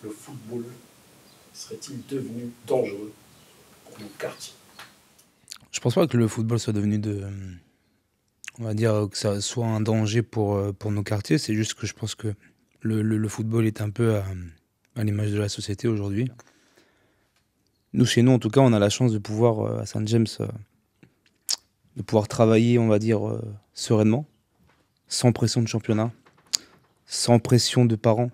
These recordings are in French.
le football serait-il devenu dangereux pour nos quartiers? Je pense pas que le football soit devenu on va dire que ça soit un danger pour nos quartiers. C'est juste que je pense que le football est un peu à l'image de la société aujourd'hui. Nous, chez nous, en tout cas, on a la chance de pouvoir, à Saint-James, de pouvoir travailler, on va dire, sereinement, sans pression de championnat, sans pression de parents,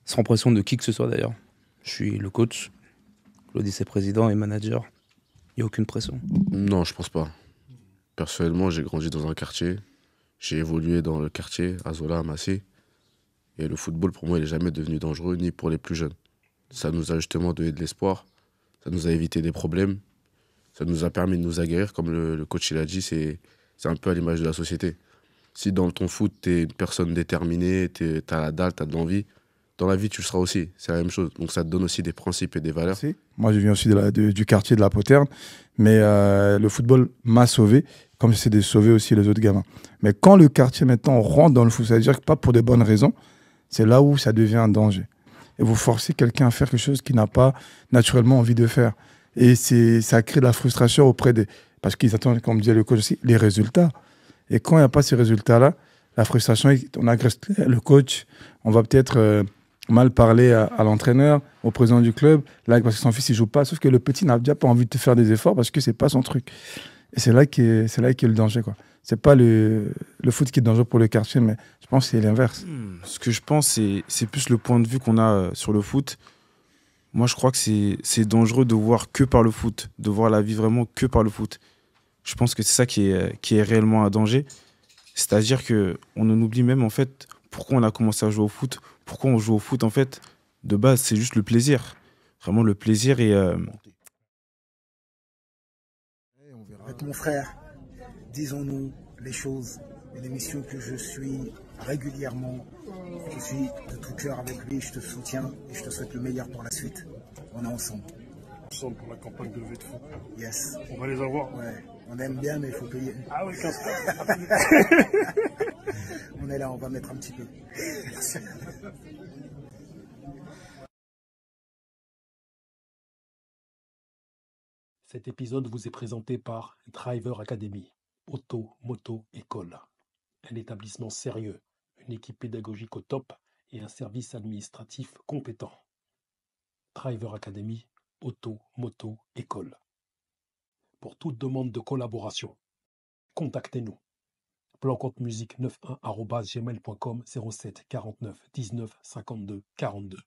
sans pression de qui que ce soit d'ailleurs. Je suis le coach, Claudis est président et manager. Il n'y a aucune pression. Non, je pense pas. Personnellement, j'ai grandi dans un quartier. J'ai évolué dans le quartier, à Zola, à Massy. Et le football, pour moi, il n'est jamais devenu dangereux, ni pour les plus jeunes. Ça nous a justement donné de l'espoir. Ça nous a évité des problèmes. Ça nous a permis de nous aguerrir. Comme le coach il a dit, c'est un peu à l'image de la société. Si dans ton foot, tu es une personne déterminée, tu as la dalle, tu as de l'envie, dans la vie, tu le seras aussi. C'est la même chose. Donc ça te donne aussi des principes et des valeurs. Moi, je viens aussi du quartier de la Poterne. Mais le football m'a sauvé, comme j'essaie de sauver aussi les autres gamins. Mais quand le quartier, maintenant, rentre dans le foot, c'est-à-dire que pas pour des bonnes raisons, c'est là où ça devient un danger. Et vous forcez quelqu'un à faire quelque chose qu'il n'a pas naturellement envie de faire. Et ça crée de la frustration auprès des... Parce qu'ils attendent, comme disait le coach aussi, les résultats. Et quand il n'y a pas ces résultats-là, la frustration, on agresse le coach, on va peut-être mal parler à l'entraîneur, au président du club, là, parce que son fils ne joue pas. Sauf que le petit n'a déjà pas envie de faire des efforts parce que ce n'est pas son truc. Et c'est là qu'est le danger, quoi. C'est pas le foot qui est dangereux pour le quartier, mais je pense que c'est l'inverse. Ce que je pense, c'est plus le point de vue qu'on a sur le foot. Moi, je crois que c'est dangereux de voir que par le foot, de voir la vie vraiment que par le foot. Je pense que c'est ça qui est réellement un danger. C'est-à-dire qu'on en oublie même, en fait, pourquoi on a commencé à jouer au foot. Pourquoi on joue au foot, en fait, de base, c'est juste le plaisir. Vraiment le plaisir et... Avec mon frère, disons-nous les choses. Une émission que je suis régulièrement. Je suis de tout cœur avec lui, je te soutiens et je te souhaite le meilleur pour la suite. On est ensemble. Ensemble pour la campagne de levée de fonds. Yes. On va les avoir. Ouais. On aime bien, mais il faut payer. Ah oui, 15 On est là, on va mettre un petit peu. Merci. Cet épisode vous est présenté par Driver Academy, Auto, Moto, École. Un établissement sérieux, une équipe pédagogique au top et un service administratif compétent. Driver Academy, Auto, Moto, École. Pour toute demande de collaboration, contactez-nous. plancomptemusique91@gmail.com 07 49 19 52 42.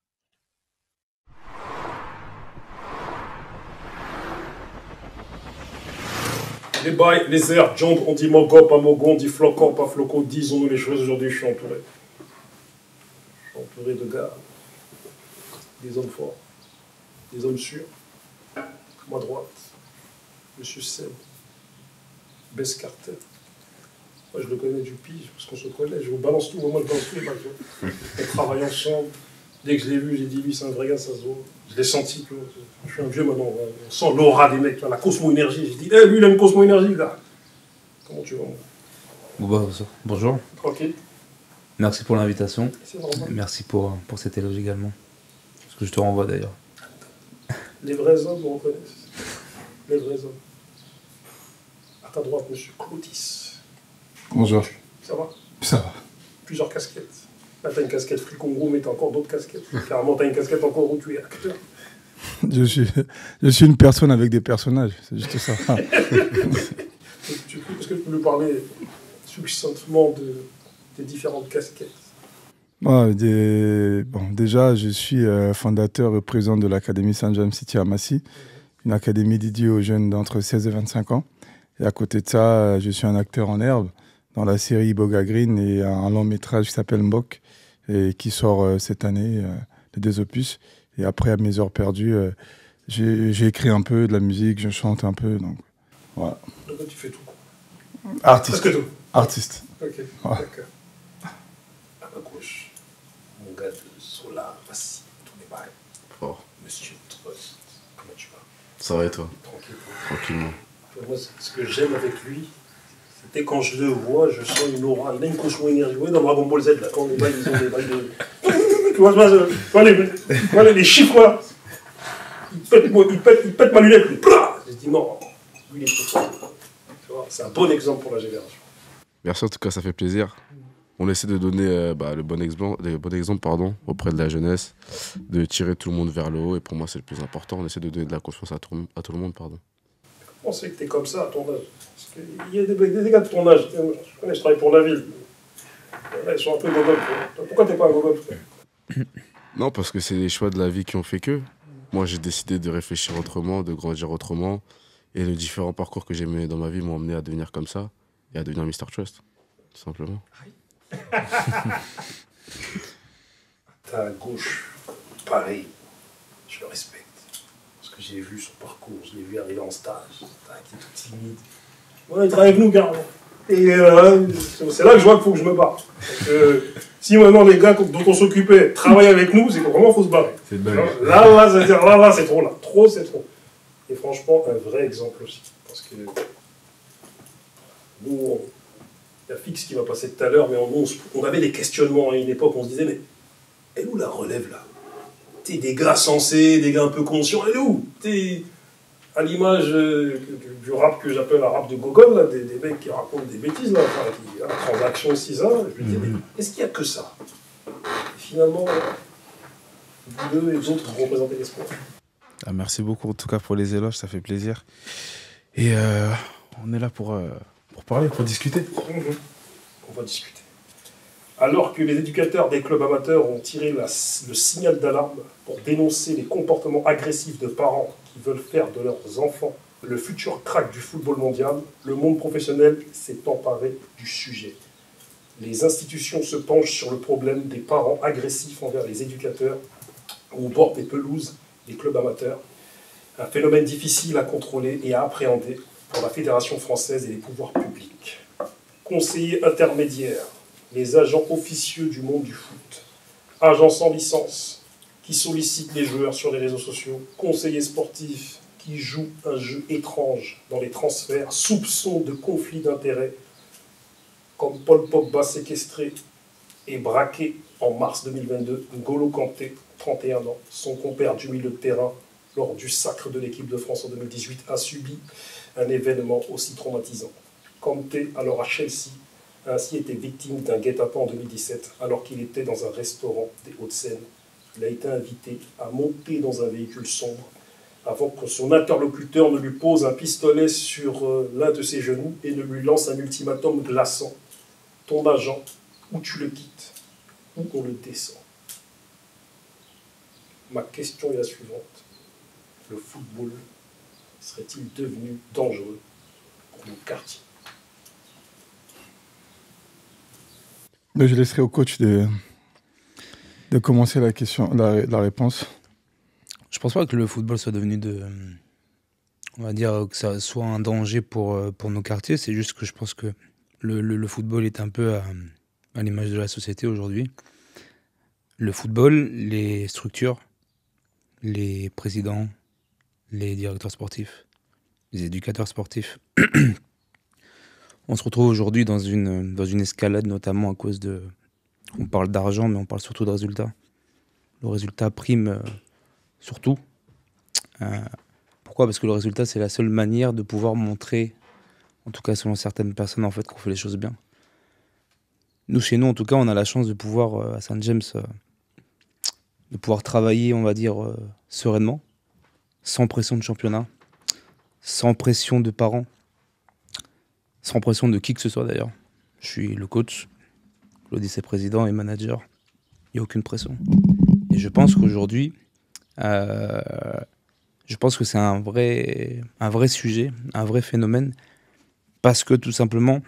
Les bails, les airs, jambes, on dit mogo, pas mogo, on dit flocon, pas flocon, disons-nous les choses. Aujourd'hui, je suis entouré. Je suis entouré de gars, des hommes forts, des hommes sûrs. Moi, droite, Monsieur Seb, Bess Carter. Moi, je le connais du pige, parce qu'on se connaît. Je vous balance tout, moi, je balance tous les matchs. On travaille ensemble. Dès que je l'ai vu, j'ai dit, lui, c'est un vrai gars, ça se voit. Je l'ai senti, tu vois. Je suis un vieux maintenant. On sent l'aura des mecs, tu vois, la Cosmo-énergie. J'ai dit, lui, il a une Cosmo-énergie, gars. Comment tu vas, moi? Bonjour. Tranquille. Merci pour l'invitation. C'est normal. Merci pour cet éloge également. Parce que je te renvoie d'ailleurs. Les vrais hommes me reconnaissent. Les vrais hommes. À ta droite, monsieur Claudis. Bonjour. Ça va? Ça va. Plusieurs casquettes. Là, t'as une casquette Free Congo, mais t'as encore d'autres casquettes. Carrément, t'as une casquette encore où tu es acteur. Je suis une personne avec des personnages, c'est juste ça. Est-ce que tu peux nous parler succinctement des différentes casquettes? Déjà, je suis fondateur et président de l'Académie Saint-James City à Massy, une académie dédiée aux jeunes d'entre 16 et 25 ans. Et à côté de ça, je suis un acteur en herbe dans la série Boga Green et un long métrage qui s'appelle Mbok et qui sort cette année, les 2 opus. Et après, à mes heures perdues, j'ai écrit un peu de la musique, je chante un peu. Donc, voilà. Donc, tu fais tout. Artiste. Presque tout. Artiste. Ok, ouais. D'accord. À ma gauche, mon gars de Solar, Massy, tous les bails. Fort. Monsieur Trust, comment tu vas? Ça va et toi? Tranquille. Tranquillement. Moi, ce que j'aime avec lui, c'était quand je le vois, je sens une aura, il a une Cosmo-énergie. Vous voyez, dans Dragon Ball Z, là, quand les bails, ils ont des bails de... Tu vois, les chiffres là. Il pète ma lunette. Je dis non, lui il est trop fort. C'est un bon exemple pour la génération. Merci en tout cas, ça fait plaisir. On essaie de donner le bon exemple auprès de la jeunesse, de tirer tout le monde vers le haut, et pour moi c'est le plus important. On essaie de donner de la confiance à tout le monde. On sait que tu es comme ça à ton âge. Parce qu'il y a des gars de ton âge, je connais, je travaille pour la ville. Là, ils sont un peu gogol. Pourquoi t'es pas un gogol? Non, parce que c'est les choix de la vie qui ont fait que. Moi j'ai décidé de réfléchir autrement, de grandir autrement, et les différents parcours que j'ai menés dans ma vie m'ont amené à devenir comme ça, et à devenir Mr. Trust, tout simplement. T'as à gauche, pareil, je le respecte. Parce que j'ai vu son parcours, je l'ai vu arriver en stage, il était tout timide. Ouais, il travaille avec nous, carrément. Et c'est là que je vois qu'il faut que je me barre. Parce que si maintenant les gars dont on s'occupait travaillent avec nous, c'est que vraiment il faut se barrer. Là, c'est-à-dire, là, c'est trop, là. Trop, c'est trop. Et franchement, un vrai exemple aussi. Parce que nous, il y a Fix qui va passer tout à l'heure, mais on avait des questionnements à une époque, on se disait, mais elle est où la relève là? T'es des gars sensés, des gars un peu conscients, elle est où? T'es à l'image du rap que j'appelle un rap de gogol, là, des mecs qui racontent des bêtises, là, enfin, la transaction 6 ans, je me disais, mais est-ce qu'il n'y a que ça? Et finalement, vous deux et les autres représentez l'espoir. Ah, merci beaucoup en tout cas pour les éloges, ça fait plaisir. Et on est là pour parler, pour discuter. On va discuter. Alors que les éducateurs des clubs amateurs ont tiré le signal d'alarme pour dénoncer les comportements agressifs de parents qui veulent faire de leurs enfants le futur crack du football mondial, le monde professionnel s'est emparé du sujet. Les institutions se penchent sur le problème des parents agressifs envers les éducateurs au bord des pelouses des clubs amateurs. Un phénomène difficile à contrôler et à appréhender pour la Fédération française et les pouvoirs publics. Conseillers intermédiaires, les agents officieux du monde du foot, agents sans licence qui sollicitent les joueurs sur les réseaux sociaux, conseillers sportifs qui jouent un jeu étrange dans les transferts, soupçons de conflits d'intérêts, comme Paul Pogba séquestré et braqué en mars 2022, N'Golo Kanté, 31 ans, son compère du milieu de terrain, lors du sacre de l'équipe de France en 2018, a subi un événement aussi traumatisant. Kanté, alors à Chelsea, a ainsi été victime d'un guet-apens en 2017, alors qu'il était dans un restaurant des Hauts-de-Seine. Il a été invité à monter dans un véhicule sombre avant que son interlocuteur ne lui pose un pistolet sur l'un de ses genoux et ne lui lance un ultimatum glaçant. Ton agent, ou tu le quittes, ou on le descend. Ma question est la suivante. Le football serait-il devenu dangereux pour nos quartiers? Je laisserai au coach de commencer la question, la réponse. Je pense pas que le football soit devenu on va dire que ça soit un danger pour nos quartiers. C'est juste que je pense que le football est un peu à l'image de la société aujourd'hui. Le football, les structures, les présidents, les directeurs sportifs, les éducateurs sportifs, on se retrouve aujourd'hui dans une escalade, notamment à cause de... On parle d'argent, mais on parle surtout de résultats. Le résultat prime surtout. Pourquoi? Parce que le résultat, c'est la seule manière de pouvoir montrer, en tout cas selon certaines personnes, en fait, qu'on fait les choses bien. Nous, chez nous, en tout cas, on a la chance de pouvoir, à Saint James, de pouvoir travailler, on va dire, sereinement, sans pression de championnat, sans pression de parents, sans pression de qui que ce soit d'ailleurs. Je suis le coach, Claudie est président et manager, il n'y a aucune pression. Et je pense qu'aujourd'hui, je pense que c'est un vrai sujet, un vrai phénomène, parce que tout simplement,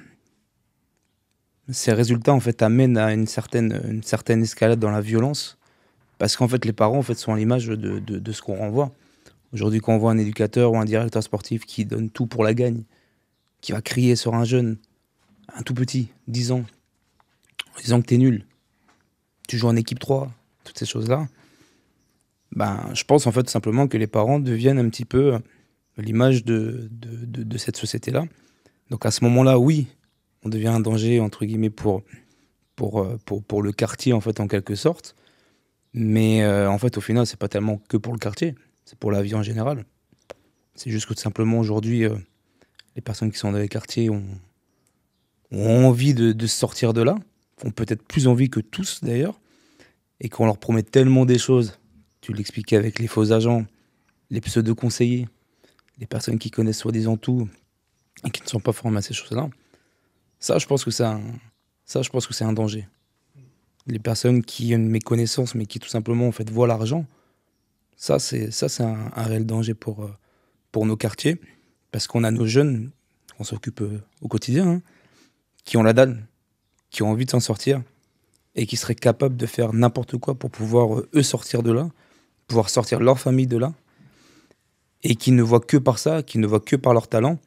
ces résultats en fait amènent à une certaine escalade dans la violence, parce qu'en fait les parents en fait sont à l'image de ce qu'on renvoie. Aujourd'hui, quand on voit un éducateur ou un directeur sportif qui donne tout pour la gagne, qui va crier sur un jeune, un tout petit, 10 ans, en disant que t'es nul, tu joues en équipe 3, toutes ces choses-là, ben, je pense en fait simplement que les parents deviennent un petit peu l'image de cette société-là. Donc à ce moment-là, oui, on devient un danger, entre guillemets, pour le quartier, en fait, en quelque sorte. Mais en fait, au final, c'est pas tellement que pour le quartier, c'est pour la vie en général. C'est juste que tout simplement aujourd'hui, les personnes qui sont dans les quartiers ont envie de sortir de là, ont peut-être plus envie que tous d'ailleurs, et qu'on leur promet tellement des choses. Tu l'expliquais avec les faux agents, les pseudo-conseillers, les personnes qui connaissent soi-disant tout et qui ne sont pas formées à ces choses-là. Ça, je pense que c'est un danger. Les personnes qui ont une méconnaissance, mais qui tout simplement en fait voient l'argent, ça c'est un réel danger pour nos quartiers, parce qu'on a nos jeunes, on s'occupe au quotidien, hein, qui ont la dalle, qui ont envie de s'en sortir et qui seraient capables de faire n'importe quoi pour pouvoir eux sortir de là, pouvoir sortir leur famille de là, et qui ne voient que par ça, qui ne voient que par leur talent.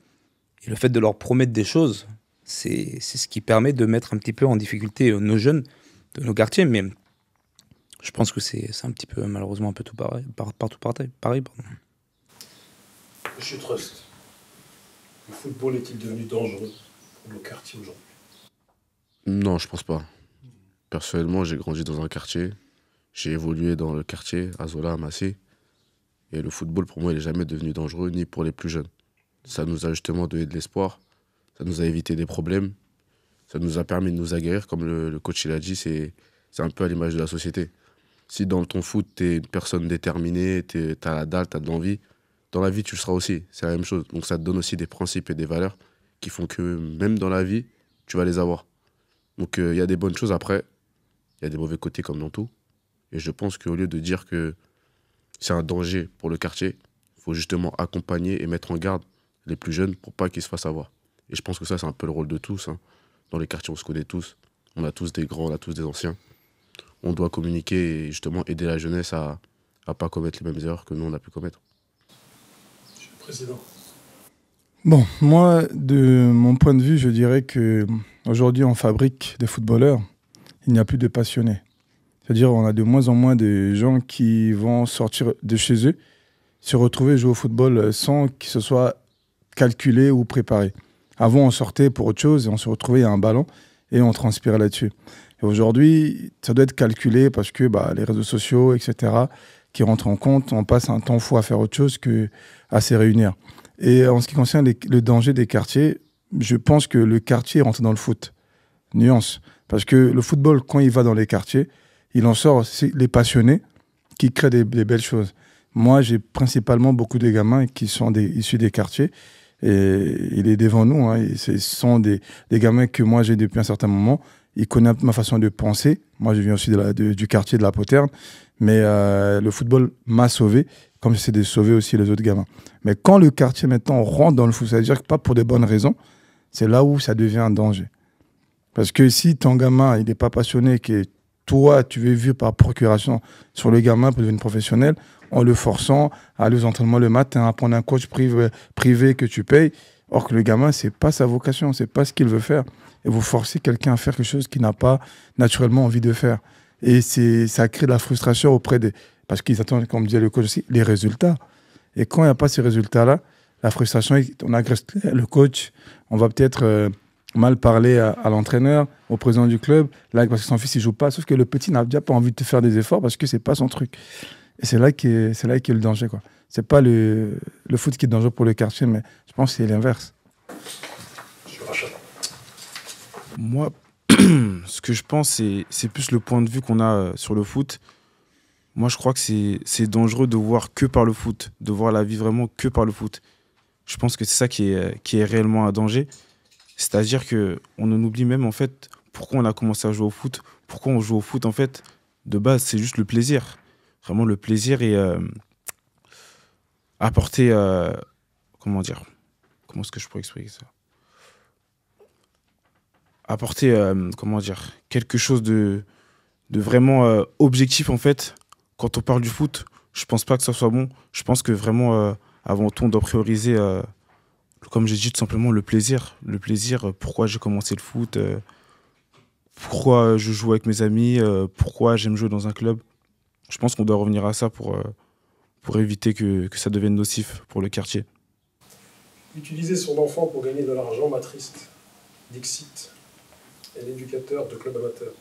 Et le fait de leur promettre des choses, c'est ce qui permet de mettre un petit peu en difficulté nos jeunes de nos quartiers. Mais je pense que c'est un petit peu, malheureusement, un peu tout pareil, partout pareil. Pardon. Monsieur Trust, le football est-il devenu dangereux pour le quartier aujourd'hui? Non, je pense pas. Personnellement, j'ai grandi dans un quartier. J'ai évolué dans le quartier, à Zola, à Massy. Et le football, pour moi, il n'est jamais devenu dangereux, ni pour les plus jeunes. Ça nous a justement donné de l'espoir. Ça nous a évité des problèmes. Ça nous a permis de nous aguerrir. Comme le coach l'a dit, c'est un peu à l'image de la société. Si dans ton foot, tu es une personne déterminée, tu as la dalle, tu as de l'envie, dans la vie, tu le seras aussi. C'est la même chose. Donc ça te donne aussi des principes et des valeurs qui font que même dans la vie, tu vas les avoir. Donc il y a des bonnes choses après. Il y a des mauvais côtés comme dans tout. Et je pense qu'au lieu de dire que c'est un danger pour le quartier, il faut justement accompagner et mettre en garde les plus jeunes pour pas qu'ils se fassent avoir. Et je pense que ça, c'est un peu le rôle de tous, hein. Dans les quartiers, on se connaît tous. On a tous des grands, on a tous des anciens. On doit communiquer et justement aider la jeunesse à ne pas commettre les mêmes erreurs que nous, on a pu commettre. Monsieur le Président. Bon, moi, de mon point de vue, je dirais que aujourd'hui, on fabrique des footballeurs. Il n'y a plus de passionnés. C'est-à-dire on a de moins en moins de gens qui vont sortir de chez eux, se retrouver jouer au football sans que ce soit calculé ou préparé. Avant, on sortait pour autre chose et on se retrouvait à un ballon et on transpirait là-dessus. Et aujourd'hui, ça doit être calculé parce que les réseaux sociaux, etc., qui rentrent en compte, on passe un temps fou à faire autre chose qu'à se réunir. Et en ce qui concerne le danger des quartiers, je pense que le quartier rentre dans le foot. Nuance. Parce que le football, quand il va dans les quartiers, il en sort les passionnés qui créent des belles choses. Moi, j'ai principalement beaucoup de gamins qui sont issus des quartiers. Et il est devant nous. Hein, ce sont des gamins que moi, j'ai depuis un certain moment. Ils connaissent ma façon de penser. Moi, je viens aussi du quartier de la Poterne. Mais le football m'a sauvé, comme j'essaie de sauver aussi les autres gamins. Mais quand le quartier, maintenant, rentre dans le foot, c'est-à-dire que pas pour des bonnes raisons, c'est là où ça devient un danger. Parce que si ton gamin, il n'est pas passionné, que toi, tu veux vivre par procuration sur le gamin pour devenir professionnel, en le forçant à aller aux entraînements le matin, à prendre un coach privé que tu payes, or que le gamin, c'est pas sa vocation, c'est pas ce qu'il veut faire. Et vous forcez quelqu'un à faire quelque chose qu'il n'a pas naturellement envie de faire. Et ça crée de la frustration auprès des... Parce qu'ils attendent, comme disait le coach aussi, les résultats. Et quand il n'y a pas ces résultats-là, la frustration, on agresse le coach, on va peut-être... mal parler à l'entraîneur, au président du club, là, parce que son fils, il joue pas. Sauf que le petit n'a déjà pas envie de te faire des efforts parce que c'est pas son truc. Et c'est là qu'est le danger, quoi. C'est pas le foot qui est dangereux pour le quartier, mais je pense que c'est l'inverse. Moi, ce que je pense, c'est plus le point de vue qu'on a sur le foot. Moi, je crois que c'est dangereux de voir que par le foot, de voir la vie vraiment que par le foot. Je pense que c'est ça qui est réellement un danger. C'est-à-dire qu'on en oublie même, en fait, pourquoi on a commencé à jouer au foot. Pourquoi on joue au foot, en fait, de base, c'est juste le plaisir. Vraiment le plaisir et apporter... comment dire? Comment est-ce que je pourrais expliquer ça? Apporter, comment dire? Quelque chose de vraiment objectif, en fait. Quand on parle du foot, je pense pas que ça soit bon. Je pense que vraiment, avant tout, on doit prioriser... comme j'ai dit, tout simplement le plaisir. Le plaisir, pourquoi j'ai commencé le foot, pourquoi je joue avec mes amis, pourquoi j'aime jouer dans un club. Je pense qu'on doit revenir à ça pour éviter que ça devienne nocif pour le quartier. Utiliser son enfant pour gagner de l'argent m'attriste. Dixit est l'éducateur de club amateur.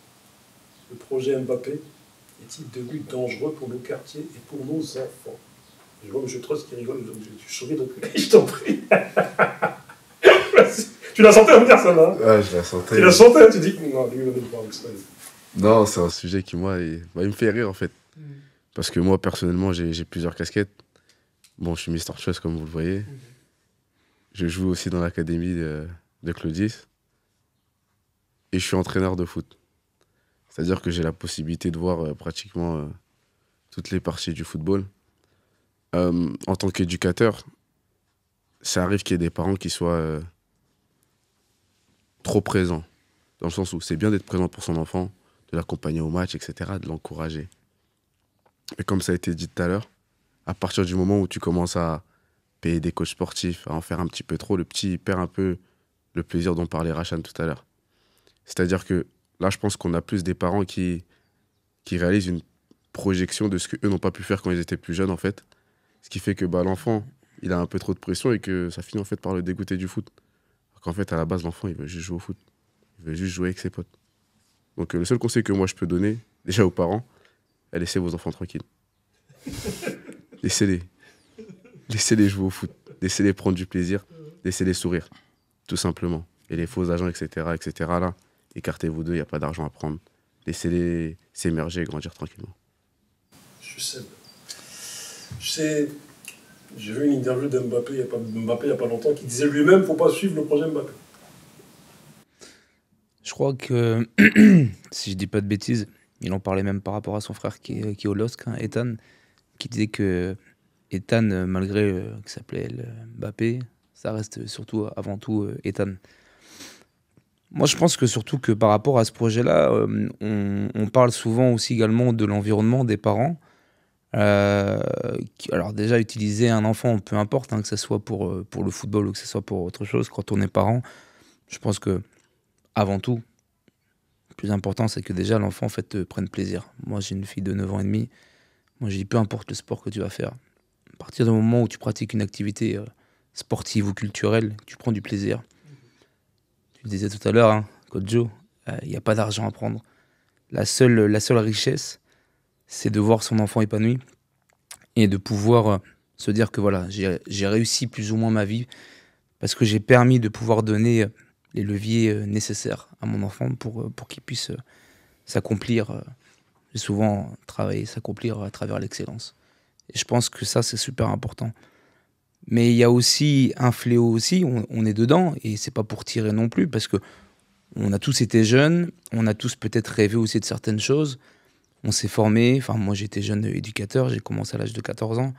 Le projet Mbappé est-il devenu dangereux pour nos quartiers et pour nos enfants? Je vois M. Trust qui rigole, je souris de plus. Je t'en prie. Tu la sentais me dire ça, là? Ouais, je la sentais. Tu la sentais, tu dis non, lui, il va nous parler de ça. Non, c'est un sujet qui, moi, il me fait rire, en fait. Parce que moi, personnellement, j'ai plusieurs casquettes. Bon, je suis Mr. Trust, comme vous le voyez. Je joue aussi dans l'académie de Claudis. Et je suis entraîneur de foot. C'est-à-dire que j'ai la possibilité de voir pratiquement toutes les parties du football. En tant qu'éducateur, ça arrive qu'il y ait des parents qui soient trop présents. Dans le sens où c'est bien d'être présent pour son enfant, de l'accompagner au match, etc., de l'encourager. Mais comme ça a été dit tout à l'heure, à partir du moment où tu commences à payer des coachs sportifs, à en faire un petit peu trop, le petit perd un peu le plaisir dont parlait Rachan tout à l'heure. C'est-à-dire que là, je pense qu'on a plus des parents qui réalisent une projection de ce qu'eux n'ont pas pu faire quand ils étaient plus jeunes, en fait. Ce qui fait que l'enfant, il a un peu trop de pression et que ça finit en fait par le dégoûter du foot. Alors qu'en fait, à la base, l'enfant, il veut juste jouer au foot. Il veut juste jouer avec ses potes. Donc le seul conseil que moi, je peux donner, déjà aux parents, laissez vos enfants tranquilles. Laissez-les. Laissez-les jouer au foot. Laissez-les prendre du plaisir. Laissez-les sourire. Tout simplement. Et les faux agents, etc., là, écartez-vous d'eux, il n'y a pas d'argent à prendre. Laissez-les s'émerger et grandir tranquillement. Je sais, j'ai vu une interview d'Mbappé il n'y a pas longtemps qui disait lui-même qu'il ne faut pas suivre le projet Mbappé. Je crois que, si je dis pas de bêtises, il en parlait même par rapport à son frère qui est au LOSC, hein, Ethan, qui disait que Ethan, malgré qu'il s'appelait Mbappé, ça reste surtout, avant tout, Ethan. Moi, je pense que surtout que par rapport à ce projet-là, on parle souvent aussi également de l'environnement des parents. Alors déjà, utiliser un enfant, peu importe, hein, que ce soit pour le football ou que ce soit pour autre chose, quand on est parent, je pense que avant tout, le plus important, c'est que déjà l'enfant en fait, prenne plaisir. Moi, j'ai une fille de 9 ans et demi. Moi, je dis peu importe le sport que tu vas faire. À partir du moment où tu pratiques une activité sportive ou culturelle, tu prends du plaisir. Tu le disais tout à l'heure, hein, Coach Joe, il n'y a pas d'argent à prendre. La seule richesse, c'est de voir son enfant épanoui et de pouvoir se dire que voilà, j'ai réussi plus ou moins ma vie parce que j'ai permis de pouvoir donner les leviers nécessaires à mon enfant pour qu'il puisse s'accomplir. J'ai souvent travaillé, s'accomplir à travers l'excellence. Et je pense que ça, c'est super important. Mais il y a aussi un fléau aussi, on est dedans, et c'est pas pour tirer non plus, parce que on a tous été jeunes, on a tous peut-être rêvé aussi de certaines choses, on s'est formé, enfin moi j'étais jeune éducateur, j'ai commencé à l'âge de 14 ans,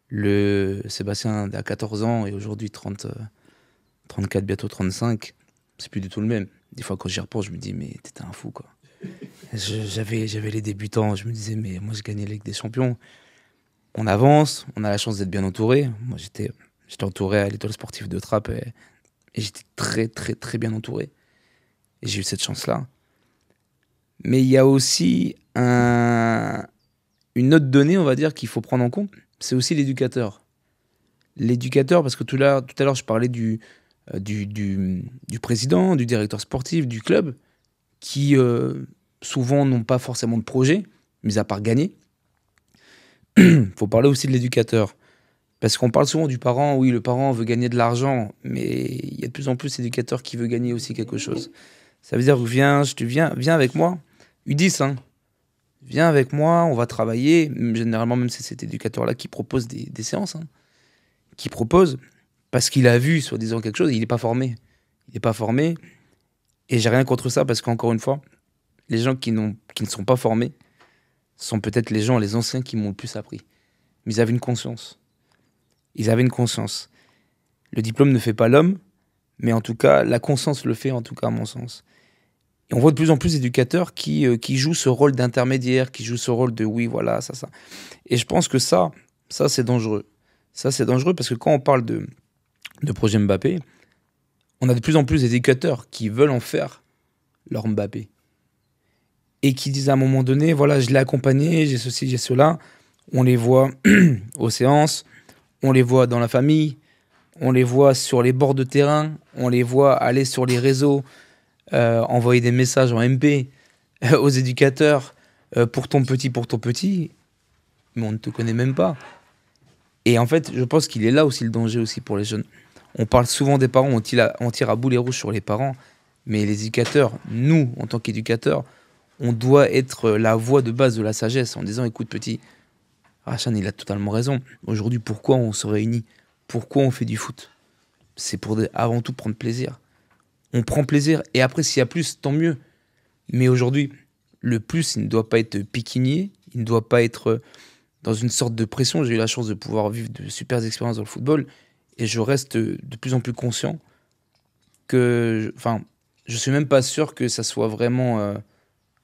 le Sébastien a 14 ans et aujourd'hui 34, bientôt 35, c'est plus du tout le même. Des fois quand j'y repense, je me dis mais t'étais un fou quoi. J'avais les débutants, je me disais mais moi j'ai gagné la Ligue des Champions. On avance, on a la chance d'être bien entouré. Moi j'étais entouré à l'étoile sportive de Trappes et j'étais très très très bien entouré. Et j'ai eu cette chance-là. Mais il y a aussi une autre donnée, on va dire, qu'il faut prendre en compte, c'est aussi l'éducateur. L'éducateur, parce que tout à l'heure je parlais du président, du directeur sportif, du club, qui souvent n'ont pas forcément de projet, mis à part gagner. Il faut parler aussi de l'éducateur. Parce qu'on parle souvent du parent, oui, le parent veut gagner de l'argent, mais il y a de plus en plus d'éducateurs qui veulent gagner aussi quelque chose. Ça veut dire, viens avec moi, U10, hein. Viens avec moi, on va travailler. Généralement, même c'est cet éducateur-là qui propose des séances, hein. Qui propose, parce qu'il a vu, soi-disant, quelque chose, il n'est pas formé. Il n'est pas formé, et j'ai rien contre ça, parce qu'encore une fois, les gens qui ne sont pas formés sont peut-être les anciens qui m'ont le plus appris. Mais ils avaient une conscience. Ils avaient une conscience. Le diplôme ne fait pas l'homme, mais en tout cas, la conscience le fait, en tout cas, à mon sens. Et on voit de plus en plus d'éducateurs qui jouent ce rôle d'intermédiaire, qui jouent ce rôle de oui, voilà, ça. Et je pense que ça c'est dangereux. Ça, c'est dangereux parce que quand on parle de projet Mbappé, on a de plus en plus d'éducateurs qui veulent en faire leur Mbappé. Et qui disent à un moment donné, voilà, je l'ai accompagné, j'ai ceci, j'ai cela. On les voit aux séances, on les voit dans la famille, on les voit sur les bords de terrain, on les voit aller sur les réseaux, envoyer des messages en MP aux éducateurs pour ton petit, mais on ne te connaît même pas. Et en fait, je pense qu'il est là aussi le danger aussi pour les jeunes. On parle souvent des parents, on tire à boulet rouge sur les parents, mais les éducateurs, nous, en tant qu'éducateurs, on doit être la voix de base de la sagesse en disant, écoute petit, Rachan, il a totalement raison. Aujourd'hui, pourquoi on se réunit? Pourquoi on fait du foot? C'est pour avant tout prendre plaisir. On prend plaisir, et après, s'il y a plus, tant mieux. Mais aujourd'hui, le plus, il ne doit pas être piquinier, il ne doit pas être dans une sorte de pression. J'ai eu la chance de pouvoir vivre de super expériences dans le football, et je reste de plus en plus conscient que... Enfin, je suis même pas sûr que ça soit vraiment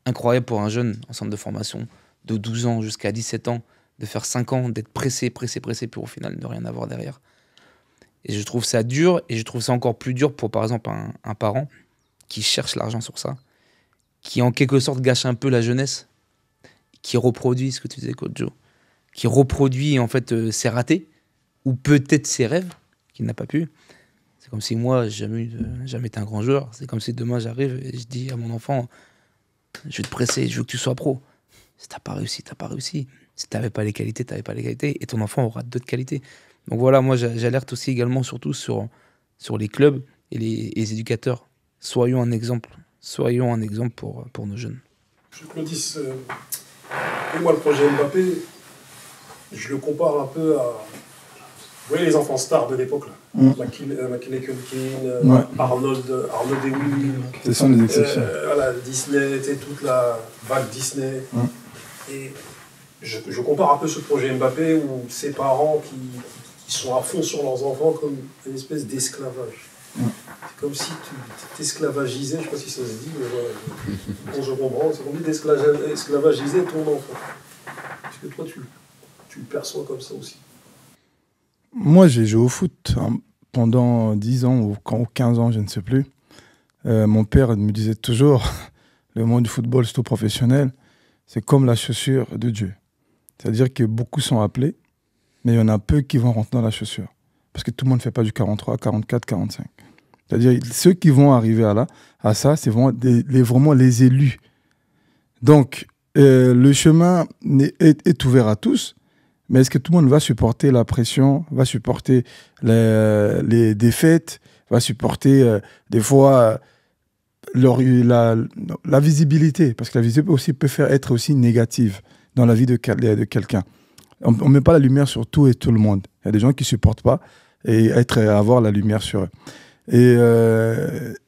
incroyable pour un jeune en centre de formation, de 12 ans jusqu'à 17 ans, de faire 5 ans, d'être pressé, pour au final ne rien avoir derrière. Et je trouve ça dur, et je trouve ça encore plus dur pour, par exemple, un parent qui cherche l'argent sur ça, qui en quelque sorte gâche un peu la jeunesse, qui reproduit ce que tu disais, Coach Joe, qui reproduit en fait ses ratés, ou peut-être ses rêves, qu'il n'a pas pu. C'est comme si moi, jamais été un grand joueur. C'est comme si demain j'arrive et je dis à mon enfant, je vais te presser, je veux que tu sois pro. Si t'as pas réussi, t'as pas réussi. Si t'avais pas les qualités, t'avais pas les qualités. Et ton enfant aura d'autres qualités. Donc voilà, moi j'alerte aussi également surtout sur les clubs et les éducateurs. Soyons un exemple pour nos jeunes. Je Claudis, pour moi le projet Mbappé, je le compare un peu à... Vous voyez les enfants stars de l'époque, là. McKinley Culkin, Arnold et Willy. Ce sont les exceptions. Voilà, Disney, toute la vague Disney. Et je compare un peu ce projet Mbappé où ses parents qui sont à fond sur leurs enfants comme une espèce d'esclavage. C'est comme si tu t'esclavagisais, je ne sais pas si ça se dit, mais voilà, je comprends, c'est comme si tu esclavagisais ton enfant. Est-ce que toi tu le perçois comme ça aussi? Moi, j'ai joué au foot pendant 10 ans ou 15 ans, je ne sais plus. Mon père me disait toujours, le monde du football, surtout professionnel, c'est comme la chaussure de Dieu. C'est-à-dire que beaucoup sont appelés, mais il y en a peu qui vont rentrer dans la chaussure. Parce que tout le monde ne fait pas du 43, 44, 45. C'est-à-dire ceux qui vont arriver à ça, c'est vraiment les élus. Donc, le chemin est ouvert à tous. Mais est-ce que tout le monde va supporter la pression, va supporter les défaites, va supporter des fois la visibilité? Parce que la visibilité aussi peut être aussi négative dans la vie de quelqu'un. On ne met pas la lumière sur tout et tout le monde. Il y a des gens qui ne supportent pas et avoir la lumière sur eux.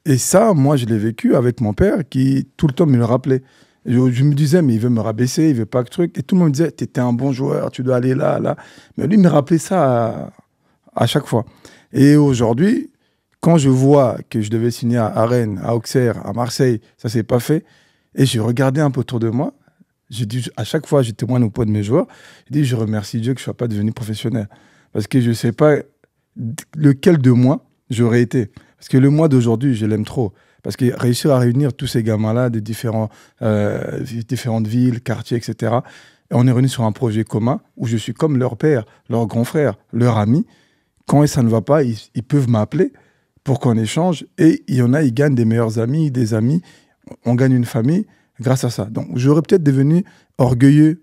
Et ça, moi, je l'ai vécu avec mon père qui, tout le temps, me le rappelait. Je me disais, mais il veut me rabaisser, il veut pas que truc. Et tout le monde me disait, tu étais un bon joueur, tu dois aller là, là. Mais lui, il me rappelait ça à chaque fois. Et aujourd'hui, quand je vois que je devais signer à Rennes, à Auxerre, à Marseille, ça s'est pas fait. Et j'ai regardé un peu autour de moi. À chaque fois, je témoigne auprès de mes joueurs. Je dis, je remercie Dieu que je ne sois pas devenu professionnel. Parce que je ne sais pas lequel de moi j'aurais été. Parce que le moi d'aujourd'hui, je l'aime trop. Parce que réussir à réunir tous ces gamins-là de différentes villes, quartiers, etc. Et on est réunis sur un projet commun où je suis comme leur père, leur grand frère, leur ami. Quand ça ne va pas, ils peuvent m'appeler pour qu'on échange. Et il y en a, ils gagnent des meilleurs amis, des amis. On gagne une famille grâce à ça. Donc, j'aurais peut-être devenu orgueilleux.